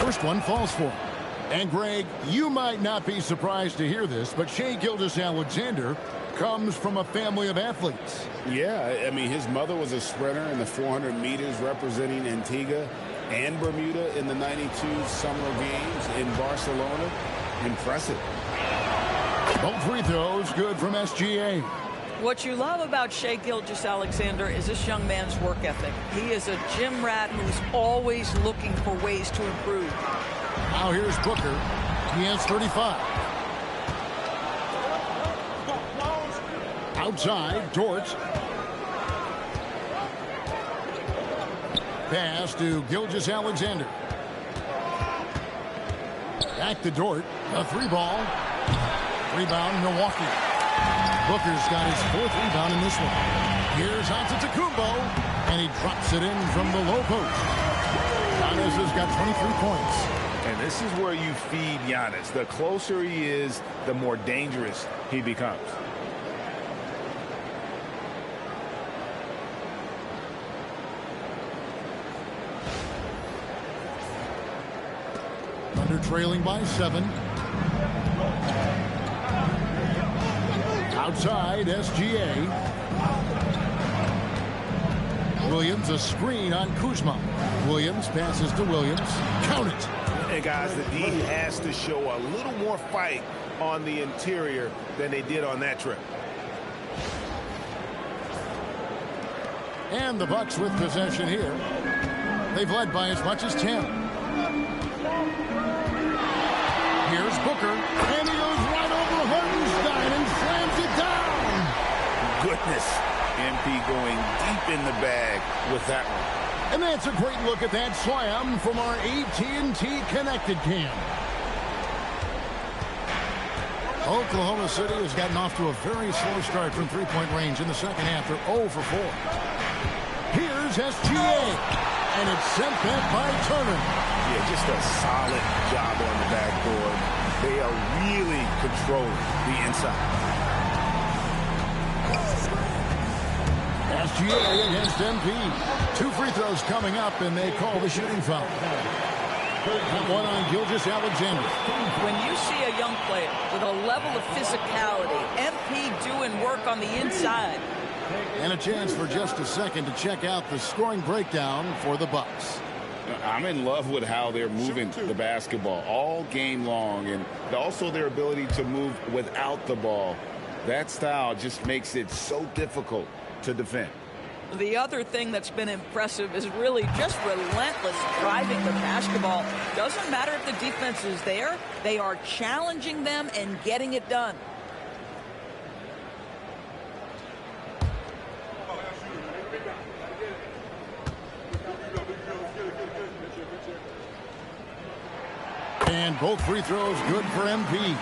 First one falls for him. And Greg, you might not be surprised to hear this, but Shai Gilgeous-Alexander comes from a family of athletes. Yeah, I mean, his mother was a sprinter in the 400 meters representing Antigua and Bermuda in the 92 Summer Games in Barcelona. Impressive. Both free throws good from SGA. What you love about Shai Gilgeous-Alexander is this young man's work ethic. He is a gym rat who's always looking for ways to improve. Now here's Booker. He has 35. Outside, Dort. Pass to Gilgeous-Alexander. Back to Dort. A 3-ball. Rebound, Milwaukee. Booker's got his 4th rebound in this one. Here's Antetokounmpo, and he drops it in from the low post. Giannis has got 23 points. And this is where you feed Giannis. The closer he is, the more dangerous he becomes. Thunder trailing by 7. Outside, SGA. Williams, a screen on Kuzma. Williams passes to Williams. Count it. And guys, the D has to show a little more fight on the interior than they did on that trip. And the Bucks with possession here. They've led by as much as 10. Here's Booker, and he goes right over Hartenstein and slams it down. Goodness. MP going deep in the bag with that one. And that's a great look at that slam from our AT&T Connected Cam. Oklahoma City has gotten off to a very slow start from three-point range in the second half. They're 0 for 4. Here's SGA, and it's sent back by Turner. Yeah, just a solid job on the backboard. They are really controlling the inside. SGA against MP. 2 free throws coming up, and they call the shooting foul. That one on Gilgeous-Alexander. When you see a young player with a level of physicality, MP doing work on the inside. And a chance for just a second to check out the scoring breakdown for the Bucks. I'm in love with how they're moving the basketball all game long, and also their ability to move without the ball. That style just makes it so difficult to defend. The other thing that's been impressive is really just relentless driving the basketball. Doesn't matter if the defense is there, they are challenging them and getting it done. And both free throws good for MP.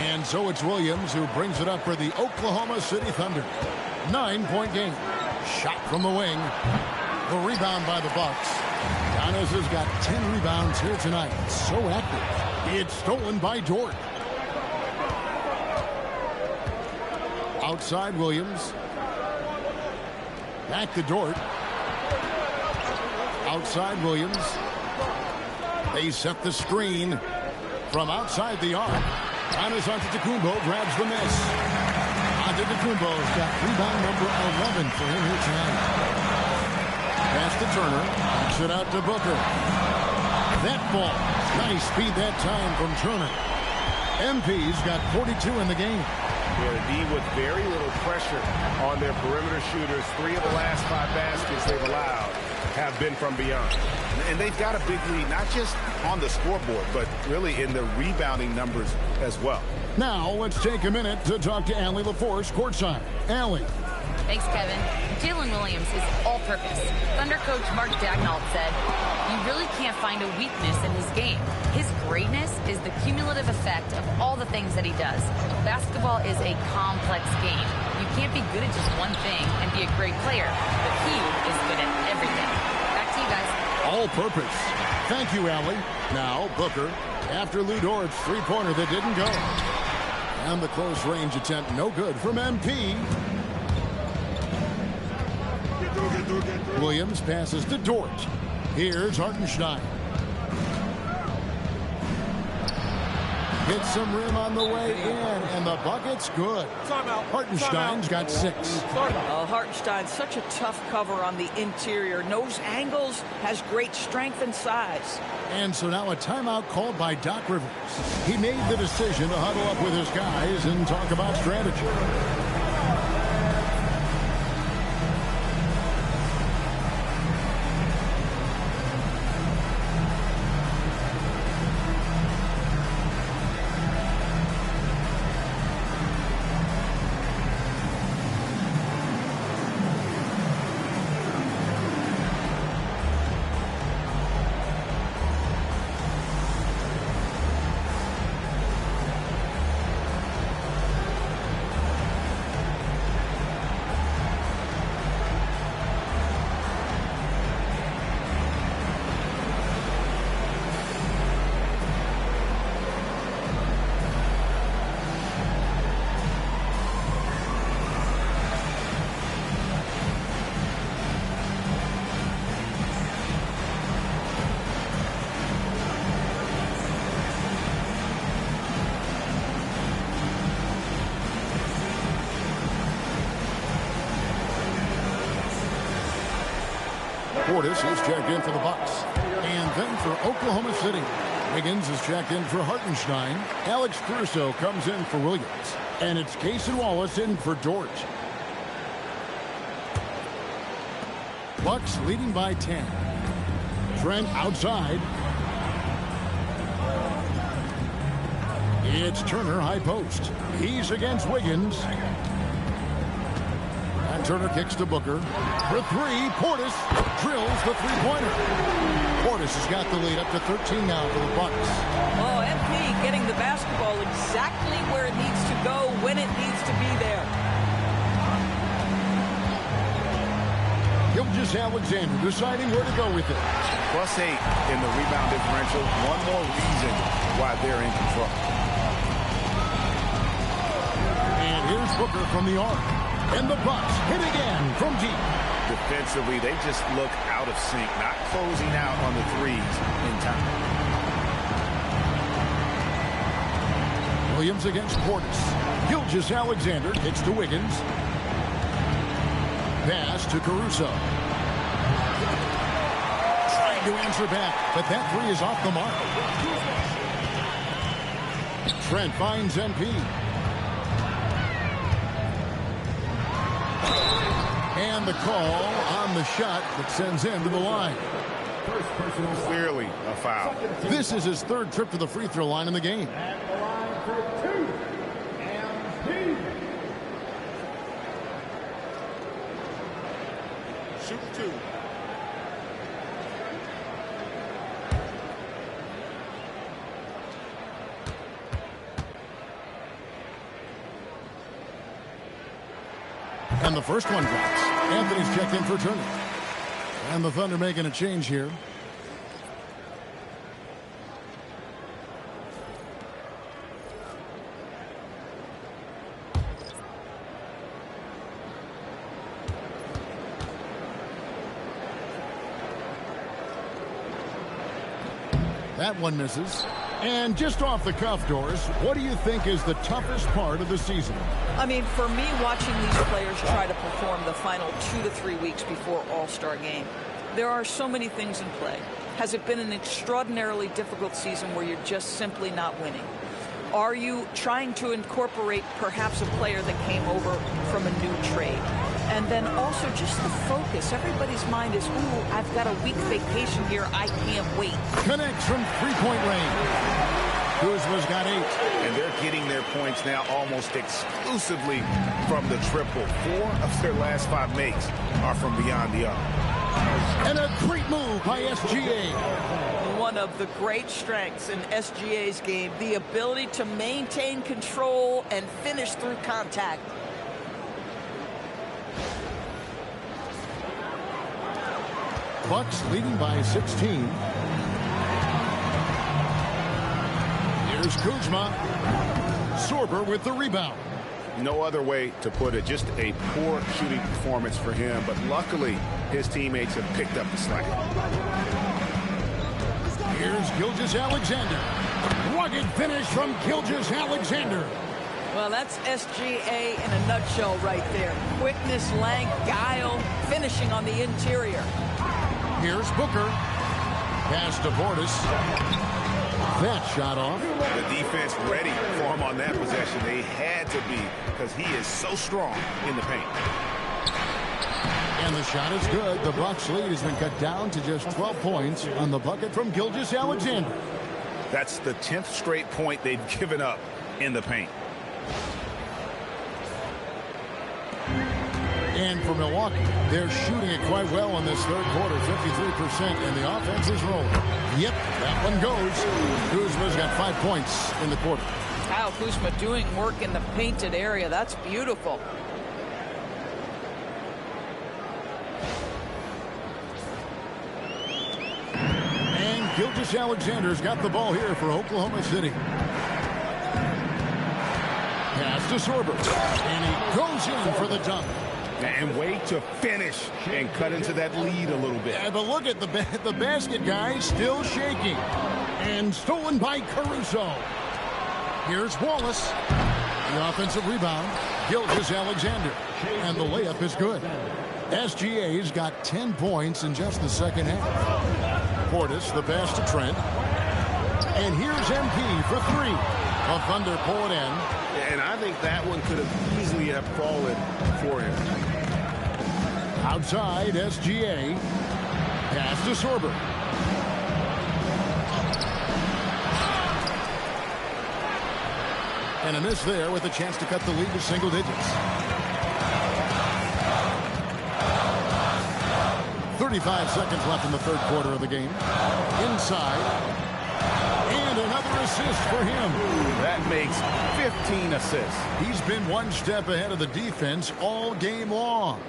And so it's Williams who brings it up for the Oklahoma City Thunder. 9-point game. Shot from the wing. The rebound by the Bucks. Giannis has got 10 rebounds here tonight. So active. It's stolen by Dort. Outside Williams. Back to Dort. Outside Williams. They set the screen from outside the arc. Giannis Antetokounmpo grabs the miss. Antetokounmpo's got rebound number 11 for him here tonight. Pass to Turner. Backs it out to Booker. That ball. Nice speed that time from Turner. MP's got 42 in the game. Yeah, the D with very little pressure on their perimeter shooters. 3 of the last 5 baskets they've allowed have been from beyond. And they've got a big lead, not just on the scoreboard, but really in the rebounding numbers as well. Now, let's take a minute to talk to Allie LaForce courtside. Allie. Thanks, Kevin. Jalen Williams is all-purpose. Thunder coach Mark Daigneault said, "You really can't find a weakness in his game. His greatness is the cumulative effect of all the things that he does. Basketball is a complex game. You can't be good at just one thing and be a great player, but he is good at everything." Back to you guys. All-purpose. Thank you, Allie. Now, Booker, after Lou Dort's three-pointer that didn't go. And the close range attempt no good from MP. Williams passes to Dort. Here's Hartenstein. Hits some rim on the way in, and the bucket's good. Hartenstein's got 6. Hartenstein's such a tough cover on the interior. Knows angles, has great strength and size. And so now a timeout called by Doc Rivers. He made the decision to huddle up with his guys and talk about strategy. Portis is checked in for the Bucks. And then for Oklahoma City, Wiggins is checked in for Hartenstein. Alex Caruso comes in for Williams. And it's Case and Wallace in for Dort. Bucks leading by 10. Trent outside. It's Turner high post. He's against Wiggins. And Turner kicks to Booker. For three, Portis drills the three-pointer. Portis has got the lead up to 13 now for the Bucks. Oh, MP getting the basketball exactly where it needs to go when it needs to be there. Gilgeous-Alexander deciding where to go with it. +8 in the rebound differential. One more reason why they're in control. And here's Booker from the arc. And the Bucks hit again from deep. Defensively, they just look out of sync, not closing out on the threes in time. Williams against Portis. Gilgeous-Alexander kicks to Wiggins. Pass to Caruso. Trying to answer back, but that three is off the mark. Trent finds MP. And the call on the shot that sends him to the line. Clearly a foul. This is his third trip to the free throw line in the game. Shoot two. And the first one drops. Anthony's checked in for Turner. And the Thunder making a change here. That one misses. And just off the cuff, Doris, what do you think is the toughest part of the season? I mean, for me, watching these players try to perform the final 2 to 3 weeks before All-Star game, there are so many things in play. Has it been an extraordinarily difficult season where you're just simply not winning? Are you trying to incorporate perhaps a player that came over from a new trade? And then also just the focus. Everybody's mind is, ooh, I've got a week vacation here. I can't wait. Connects from three-point range. Kuzma's got 8. And they're getting their points now almost exclusively from the triple. 4 of their last 5 makes are from beyond the arc. And a great move by SGA. One of the great strengths in SGA's game, the ability to maintain control and finish through contact. Bucks leading by 16. Here's Kuzma. Sorber with the rebound. No other way to put it. Just a poor shooting performance for him. But luckily, his teammates have picked up the slack. Here's Gilgeous-Alexander. Rugged finish from Gilgeous-Alexander. Well, that's SGA in a nutshell right there. Quickness, length, guile, finishing on the interior. Here's Booker. Pass to Portis. That shot off. The defense ready for him on that possession. They had to be because he is so strong in the paint. And the shot is good. The Bucks lead has been cut down to just 12 points on the bucket from Gilgeous-Alexander. That's the 10th straight point they've given up in the paint. And for Milwaukee, they're shooting it quite well in this third quarter, 53%, and the offense is rolling. Yep, that one goes. Kuzma's got 5 points in the quarter. Kyle Kuzma doing work in the painted area. That's beautiful. And Gilgeous-Alexander's got the ball here for Oklahoma City. Pass to Sorber. And he goes in for the dunk. And way to finish and cut into that lead a little bit. Yeah, but look at the basket, guys, still shaking. And stolen by Caruso. Here's Wallace. The offensive rebound. Gilgeous-Alexander. And the layup is good. SGA's got 10 points in just the second half. Portis, the pass to Trent. And here's MP for three. The Thunder pull it in. And I think that one could have easily have fallen for him. Outside, SGA. Pass to Sorber. And a miss there with a chance to cut the lead to single digits. 35 seconds left in the third quarter of the game. Inside. And another assist for him. That makes 15 assists. He's been one step ahead of the defense all game long.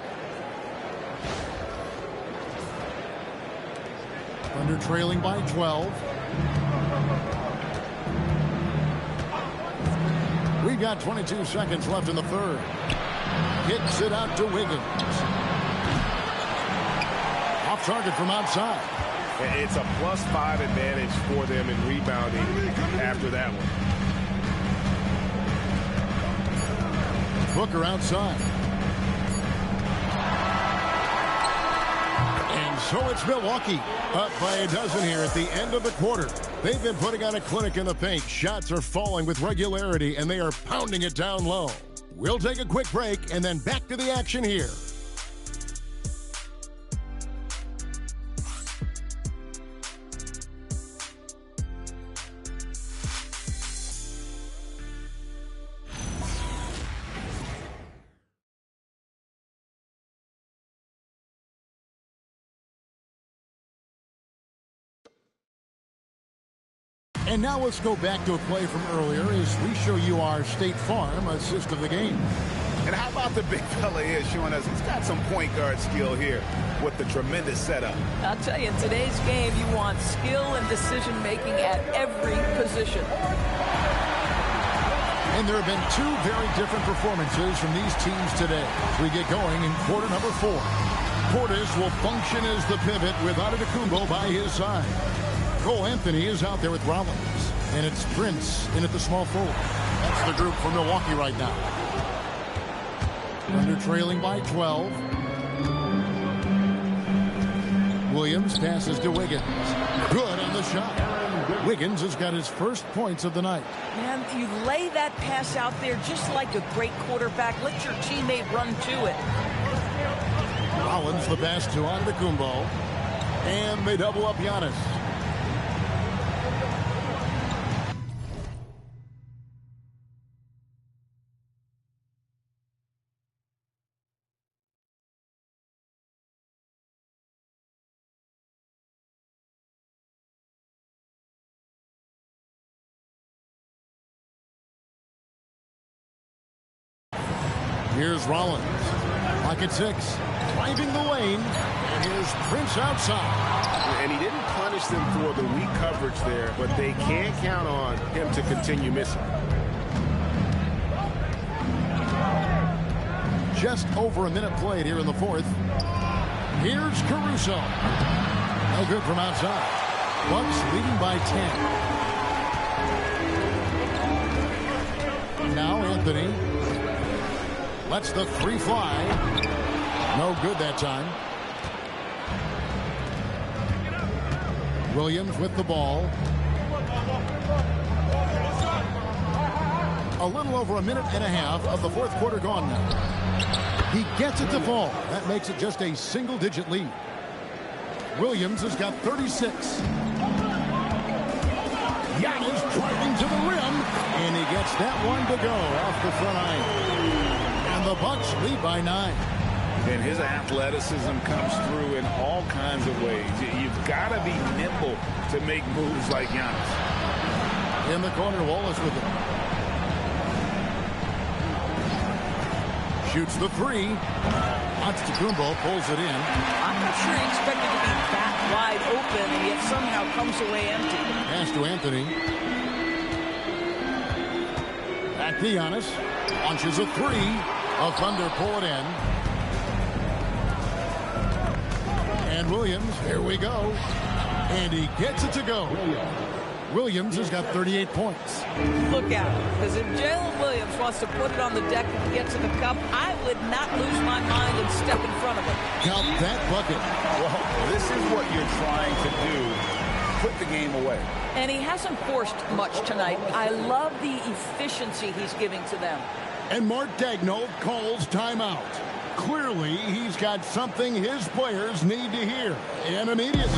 Thunder trailing by 12. We've got 22 seconds left in the third. Hits it out to Wiggins. Off target from outside. It's a +5 advantage for them in rebounding after that one. Booker outside. And so it's Milwaukee up by a dozen here at the end of the quarter. They've been putting on a clinic in the paint. Shots are falling with regularity, and they are pounding it down low. We'll take a quick break and then back to the action here. And now let's go back to a play from earlier as we show you our State Farm assist of the game. And how about the big fella here showing us he's got some point guard skill here with the tremendous setup. I'll tell you, in today's game, you want skill and decision-making at every position. And there have been two very different performances from these teams today as we get going in quarter number 4. Portis will function as the pivot with Antetokounmpo by his side. Cole Anthony is out there with Rollins. And it's Prince in at the small forward. That's the group for Milwaukee right now. Thunder trailing by 12. Williams passes to Wiggins. Good on the shot. Wiggins has got his first points of the night. And you lay that pass out there just like a great quarterback. Let your teammate run to it. Rollins the pass to Antetokounmpo. And they double up Giannis. Here's Rollins. Pocket 6. Driving the lane. And here's Prince outside. And he didn't punish them for the weak coverage there, but they can't count on him to continue missing. Just over a minute played here in the fourth. Here's Caruso. No good from outside. Bucks leading by 10. Now Anthony. Lets the three fly. No good that time. Williams with the ball. A little over a minute and a half of the fourth quarter gone now. He gets it to fall. That makes it just a single-digit lead. Williams has got 36. Giannis driving to the rim, and he gets that one to go off the front iron. And the Bucks lead by 9. And his athleticism comes through in all kinds of ways. You've got to be nimble to make moves like Giannis. In the corner, Wallace with it. Shoots the three. Antetokounmpo pulls it in. I'm not sure he expected to be that wide open, and yet somehow comes away empty. Pass to Anthony. Back to Giannis. Launches a three. A Thunder pull it in. And Williams, here we go. And he gets it to go. Williams has got 38 points. Look at him, because if Jalen Williams wants to put it on the deck and get to the cup, I would not lose my mind and step in front of him. Count that bucket. Well, this is what you're trying to do. Put the game away. And he hasn't forced much tonight. I love the efficiency he's giving to them. And Mark Daigneault calls timeout. Clearly, he's got something his players need to hear, and immediately.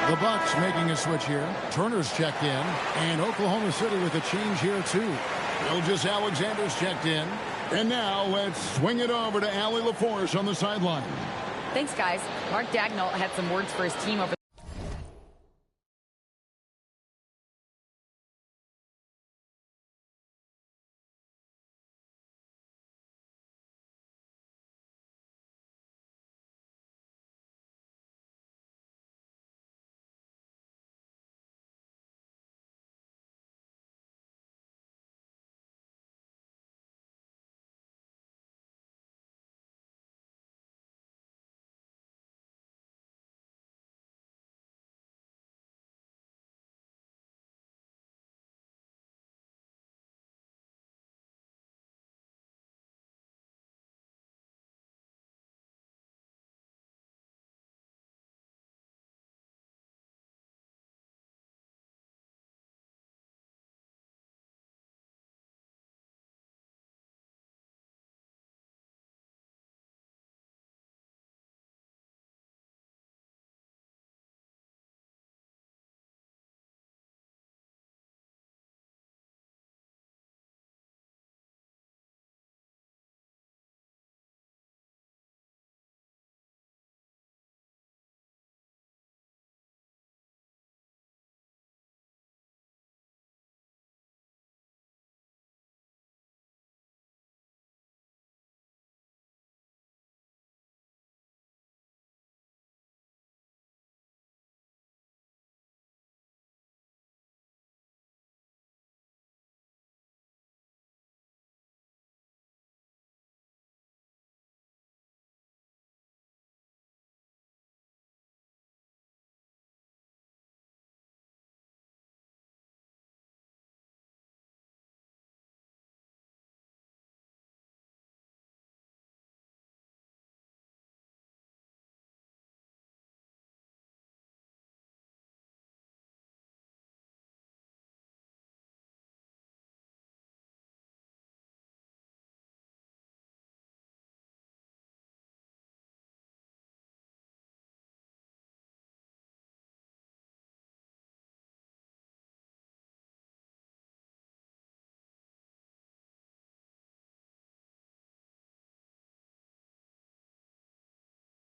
The Bucks making a switch here. Turner's checked in. And Oklahoma City with a change here, too. Gilgeous-Alexander's checked in. And now let's swing it over to Allie LaForce on the sideline. Thanks, guys. Mark Daigneault had some words for his team over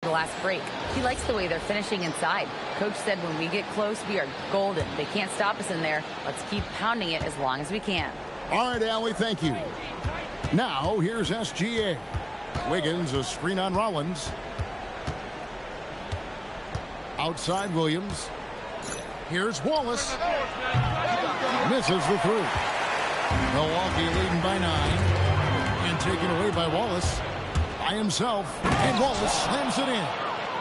the last break. He likes the way they're finishing inside. Coach said when we get close, we are golden. They can't stop us in there. Let's keep pounding it as long as we can. All right, Allie, thank you. Now, here's SGA. Wiggins, a screen on Rollins. Outside Williams. Here's Wallace. Misses the three. Milwaukee leading by 9. And taken away by Wallace. By himself. And Wallace slams it in.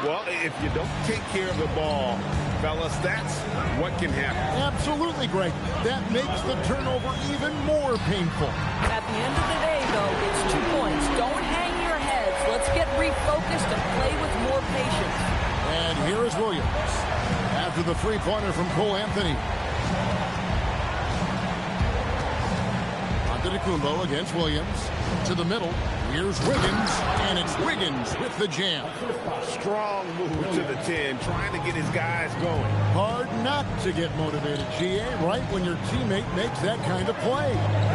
Well, if you don't take care of the ball, fellas. That's what can happen. Absolutely, Greg. That makes the turnover even more painful. At the end of the day, though, it's 2 points. Don't hang your heads. Let's get refocused and play with more patience. And here is Williams after the three-pointer from Cole Anthony. Antetokounmpo against Williams. To the middle. Here's Wiggins, and it's Wiggins with the jam. Strong move to the 10, trying to get his guys going. Hard not to get motivated, GA, right when your teammate makes that kind of play.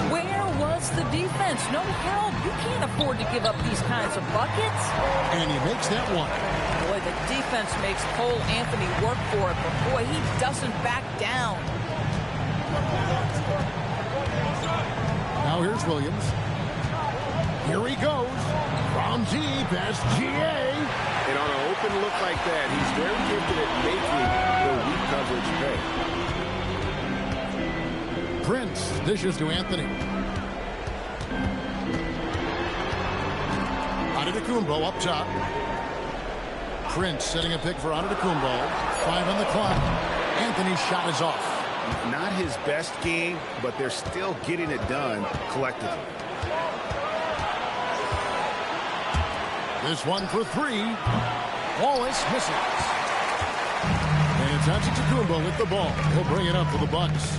Where was the defense? No help. You can't afford to give up these kinds of buckets. And he makes that one. Boy, the defense makes Cole Anthony work for it, but boy, he doesn't back down. Now here's Williams. Here he goes. From deep as GA. And on an open look like that, he's very gifted at making the weak coverage pay. Prince dishes to Anthony. Antetokounmpo up top. Prince setting a pick for Antetokounmpo. 5 on the clock. Anthony's shot is off. Not his best game, but they're still getting it done collectively. This one for 3. Wallace misses. And it's Antetokounmpo with the ball. He'll bring it up for the Bucks.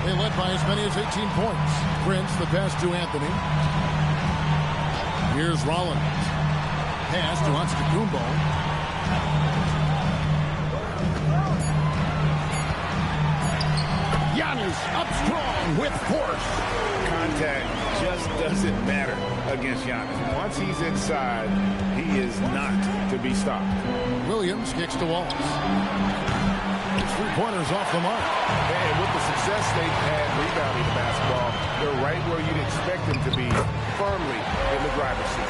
They led by as many as 18 points. Prince, the pass to Anthony. Here's Rollins. Pass to Antetokounmpo. Giannis up strong with force. Contact just doesn't matter against Giannis. Once he's inside, he is not to be stopped. Williams kicks to Wallace. 3-pointers off the mark. And with the success they've had rebounding the basketball, they're right where you'd expect them to be, firmly in the driver's seat.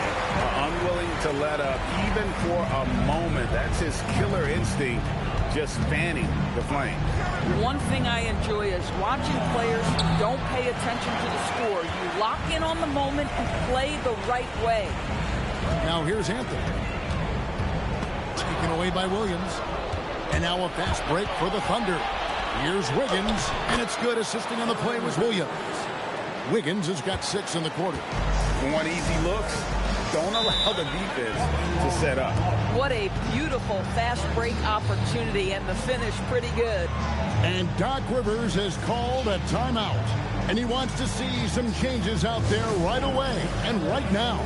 Unwilling to let up even for a moment. That's his killer instinct, just fanning the flame. One thing I enjoy is watching players who don't pay attention to the score. You lock in on the moment and play the right way. Now here's Anthony. Taken away by Williams. And now a fast break for the Thunder. Here's Wiggins, and it's good. Assisting on the play was Williams. Wiggins has got 6 in the quarter. Want easy looks? Don't allow the defense to set up. What a beautiful fast break opportunity, and the finish pretty good. And Doc Rivers has called a timeout. And he wants to see some changes out there right away and right now.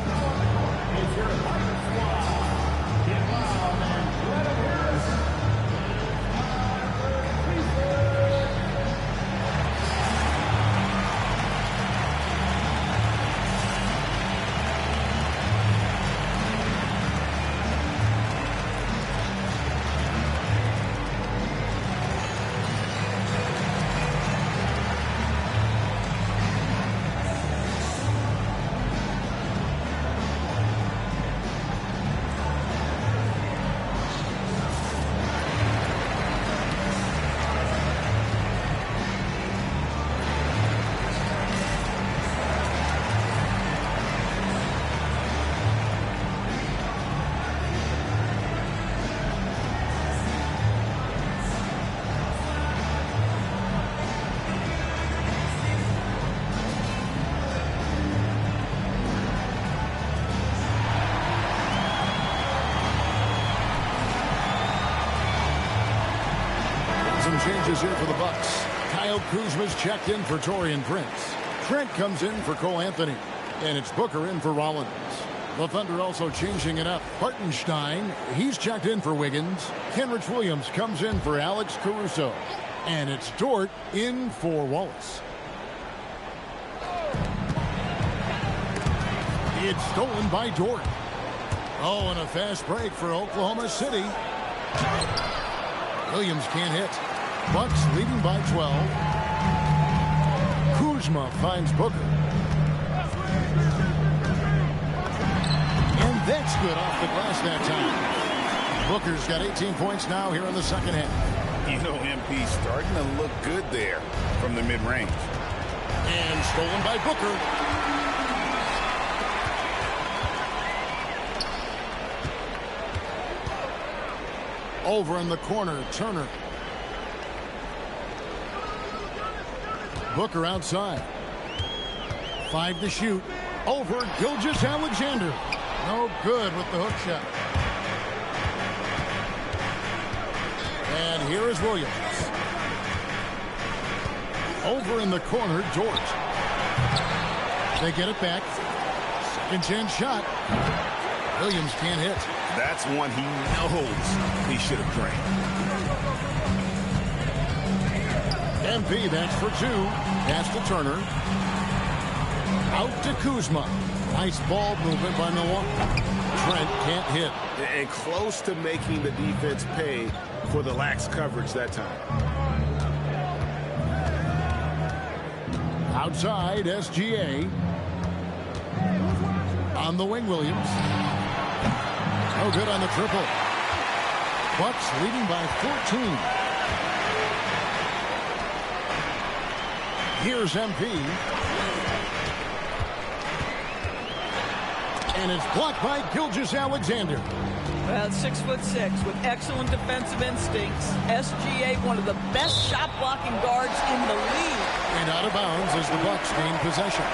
Changes here for the Bucks. Kyle Kuzma's checked in for Taurean Prince. Trent comes in for Cole Anthony. And it's Booker in for Rollins. The Thunder also changing it up. Hartenstein, he's checked in for Wiggins. Kenrich Williams comes in for Alex Caruso. And it's Dort in for Wallace. It's stolen by Dort. Oh, and a fast break for Oklahoma City. Williams can't hit. Bucks leading by 12. Kuzma finds Booker. And that's good off the glass that time. Booker's got 18 points now here in the second half. You know, MP starting to look good there from the mid-range. And stolen by Booker. Over in the corner, Turner. Booker outside. 5 to shoot. Over Gilgeous-Alexander. No good with the hook shot. And here is Williams. Over in the corner, George. They get it back. Second chance shot. Williams can't hit. That's one he knows he should have drained. MP, that's for 2. Pass to Turner. Out to Kuzma. Nice ball movement by Milwaukee. Trent can't hit. And close to making the defense pay for the lax coverage that time. Outside, SGA. On the wing, Williams. No good on the triple. Bucks leading by 14. Here's MP. And it's blocked by Gilgeous-Alexander. Well, 6'6" with excellent defensive instincts. SGA, one of the best shot blocking guards in the league. And out of bounds as the Bucks gain possession.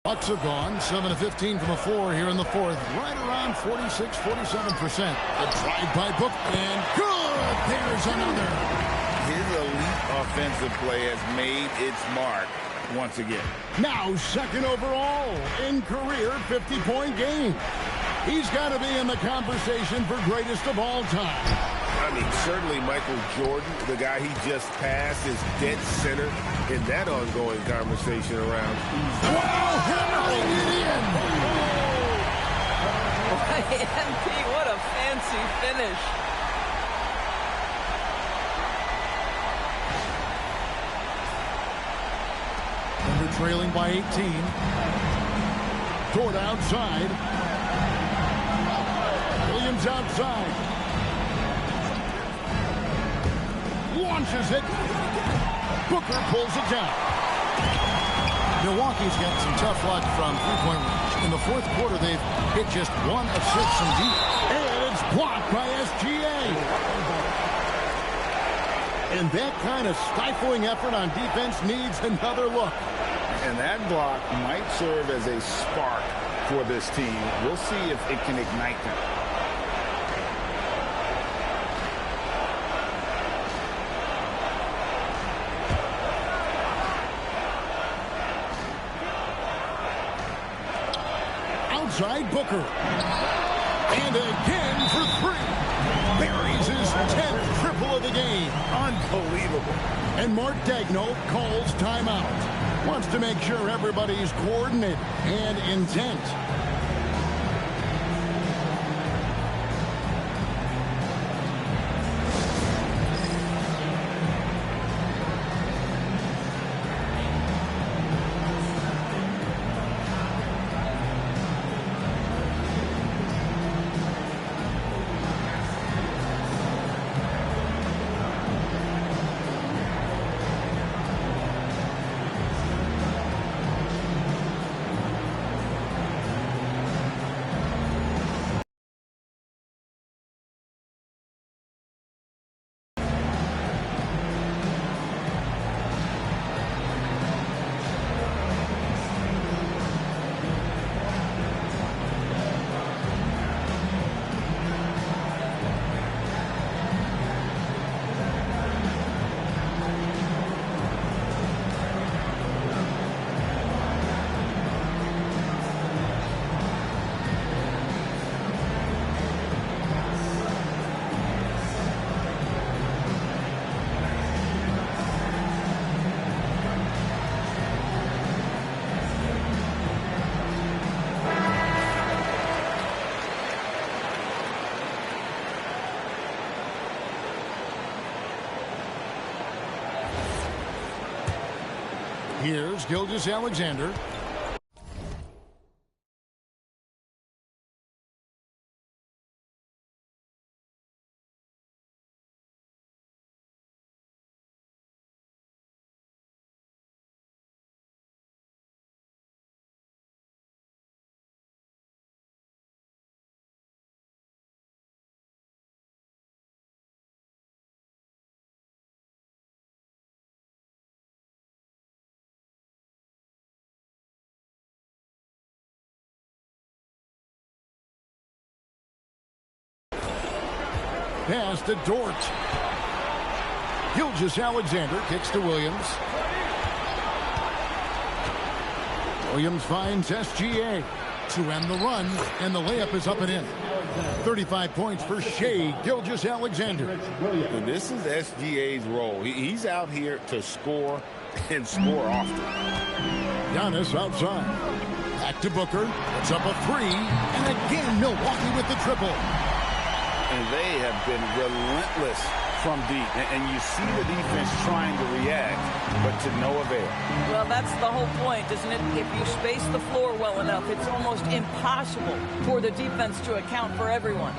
Bucks have gone 7-15 from the floor here in the fourth. Right around 46-47%. A drive by Book and good. There's another. His elite offensive play has made its mark once again. Now second overall in career 50-point game. He's got to be in the conversation for greatest of all time. I mean, certainly Michael Jordan, the guy he just passed, is dead center in that ongoing conversation around. Wow, hammering it in. MP, what a fancy finish. Thunder trailing by 18. Dort outside. Williams outside. Launches it. Booker pulls it down. Milwaukee's got some tough luck from three-point range. In the fourth quarter, they've hit just 1 of 6 from deep. And it's blocked by SGA. And that kind of stifling effort on defense needs another look. And that block might serve as a spark for this team. We'll see if it can ignite them. Outside Booker. And again for 3. Buries his 10th triple of the game. Unbelievable. And Mark Daigneault calls timeout. Wants to make sure everybody's coordinated and intent. Here's Gilgeous-Alexander. Pass to Dort. Gilgeous-Alexander kicks to Williams. Williams finds SGA to end the run, and the layup is up and in. 35 points for Shai Gilgeous-Alexander. And this is SGA's role. He's out here to score and score often. Giannis outside. Back to Booker. Puts up a three. And again, Milwaukee with the triple. And they have been relentless from deep. And you see the defense trying to react, but to no avail. Well, that's the whole point, isn't it? If you space the floor well enough, it's almost impossible for the defense to account for everyone.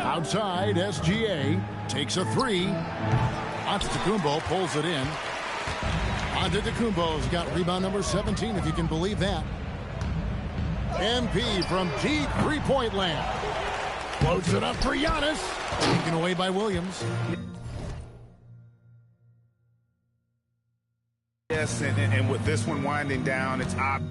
Outside, SGA takes a three. Antetokounmpo pulls it in. Antetokounmpo's got rebound number 17, if you can believe that. MP from deep three-point land. Floats it up for Giannis. Taken away by Williams. Yes, and with this one winding down, it's obvious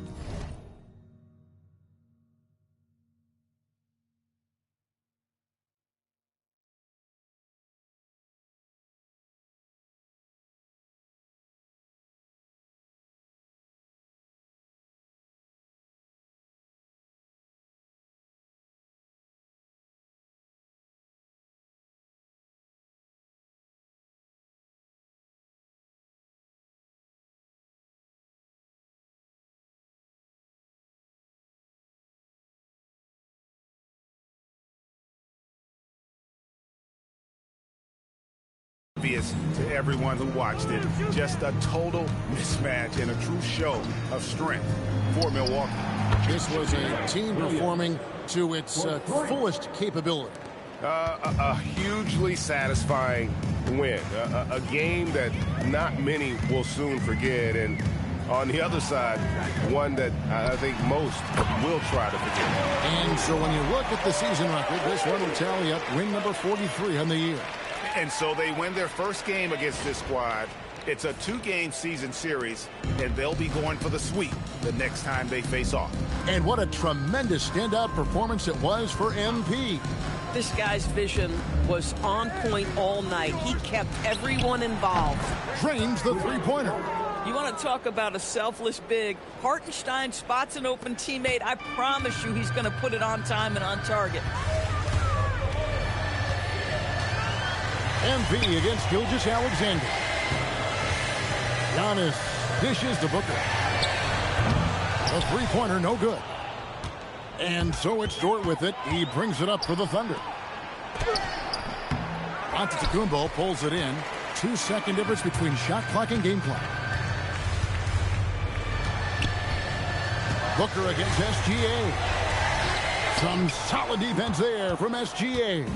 to everyone who watched it. Just a total mismatch and a true show of strength for Milwaukee. This was a team performing to its fullest capability. A hugely satisfying win. A game that not many will soon forget. And on the other side, one that I think most will try to forget. And so when you look at the season record, this one will tally up win number 43 on the year. And so they win their first game against this squad. It's a two-game season series, and they'll be going for the sweep the next time they face off. And what a tremendous standout performance it was for MP. This guy's vision was on point all night. He kept everyone involved. Drains the three-pointer. You want to talk about a selfless big. Hartenstein spots an open teammate. I promise you he's going to put it on time and on target. MP against Gilgeous-Alexander. Giannis dishes to Booker. A three-pointer, no good. And so it's Dort with it. He brings it up for the Thunder. Antetokounmpo pulls it in. 2-second difference between shot clock and game clock. Booker against SGA. Some solid defense there from SGA.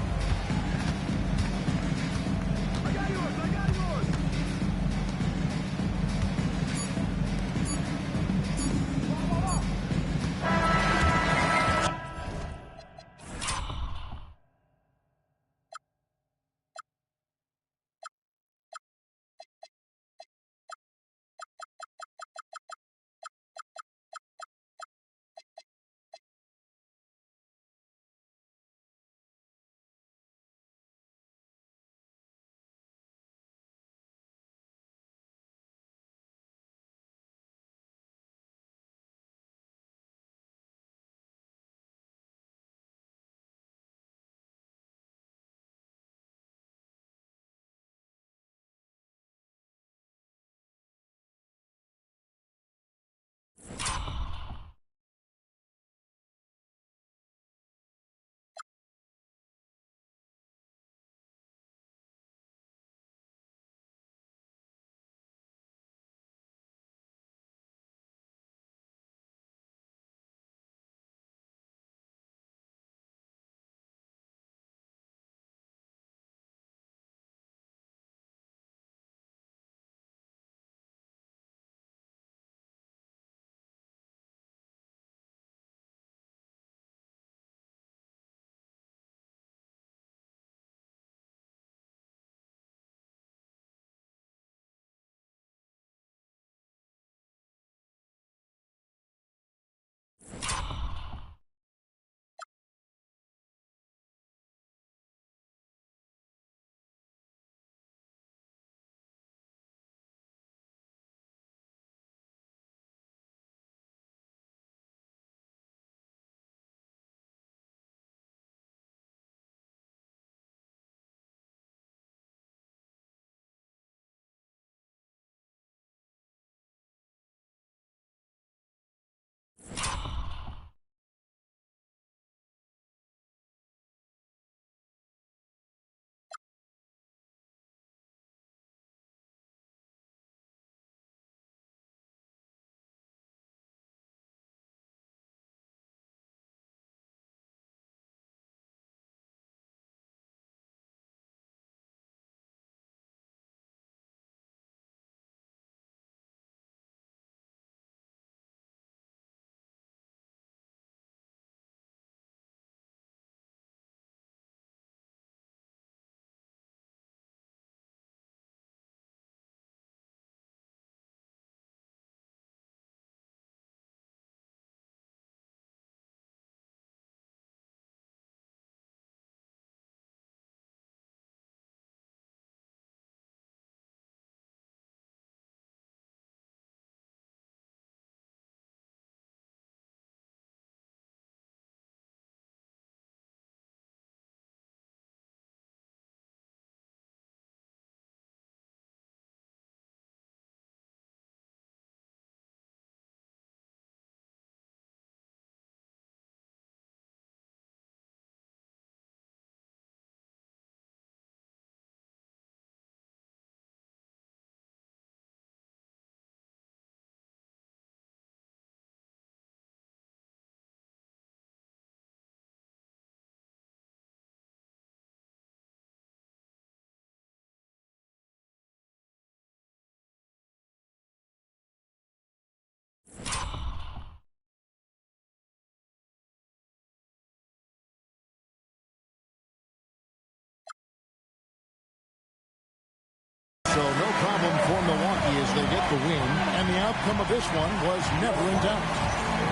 So no problem for Milwaukee as they get the win, and the outcome of this one was never in doubt.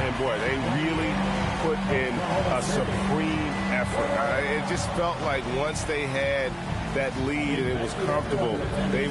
And boy, they really put in a supreme effort. It just felt like once they had that lead and it was comfortable, they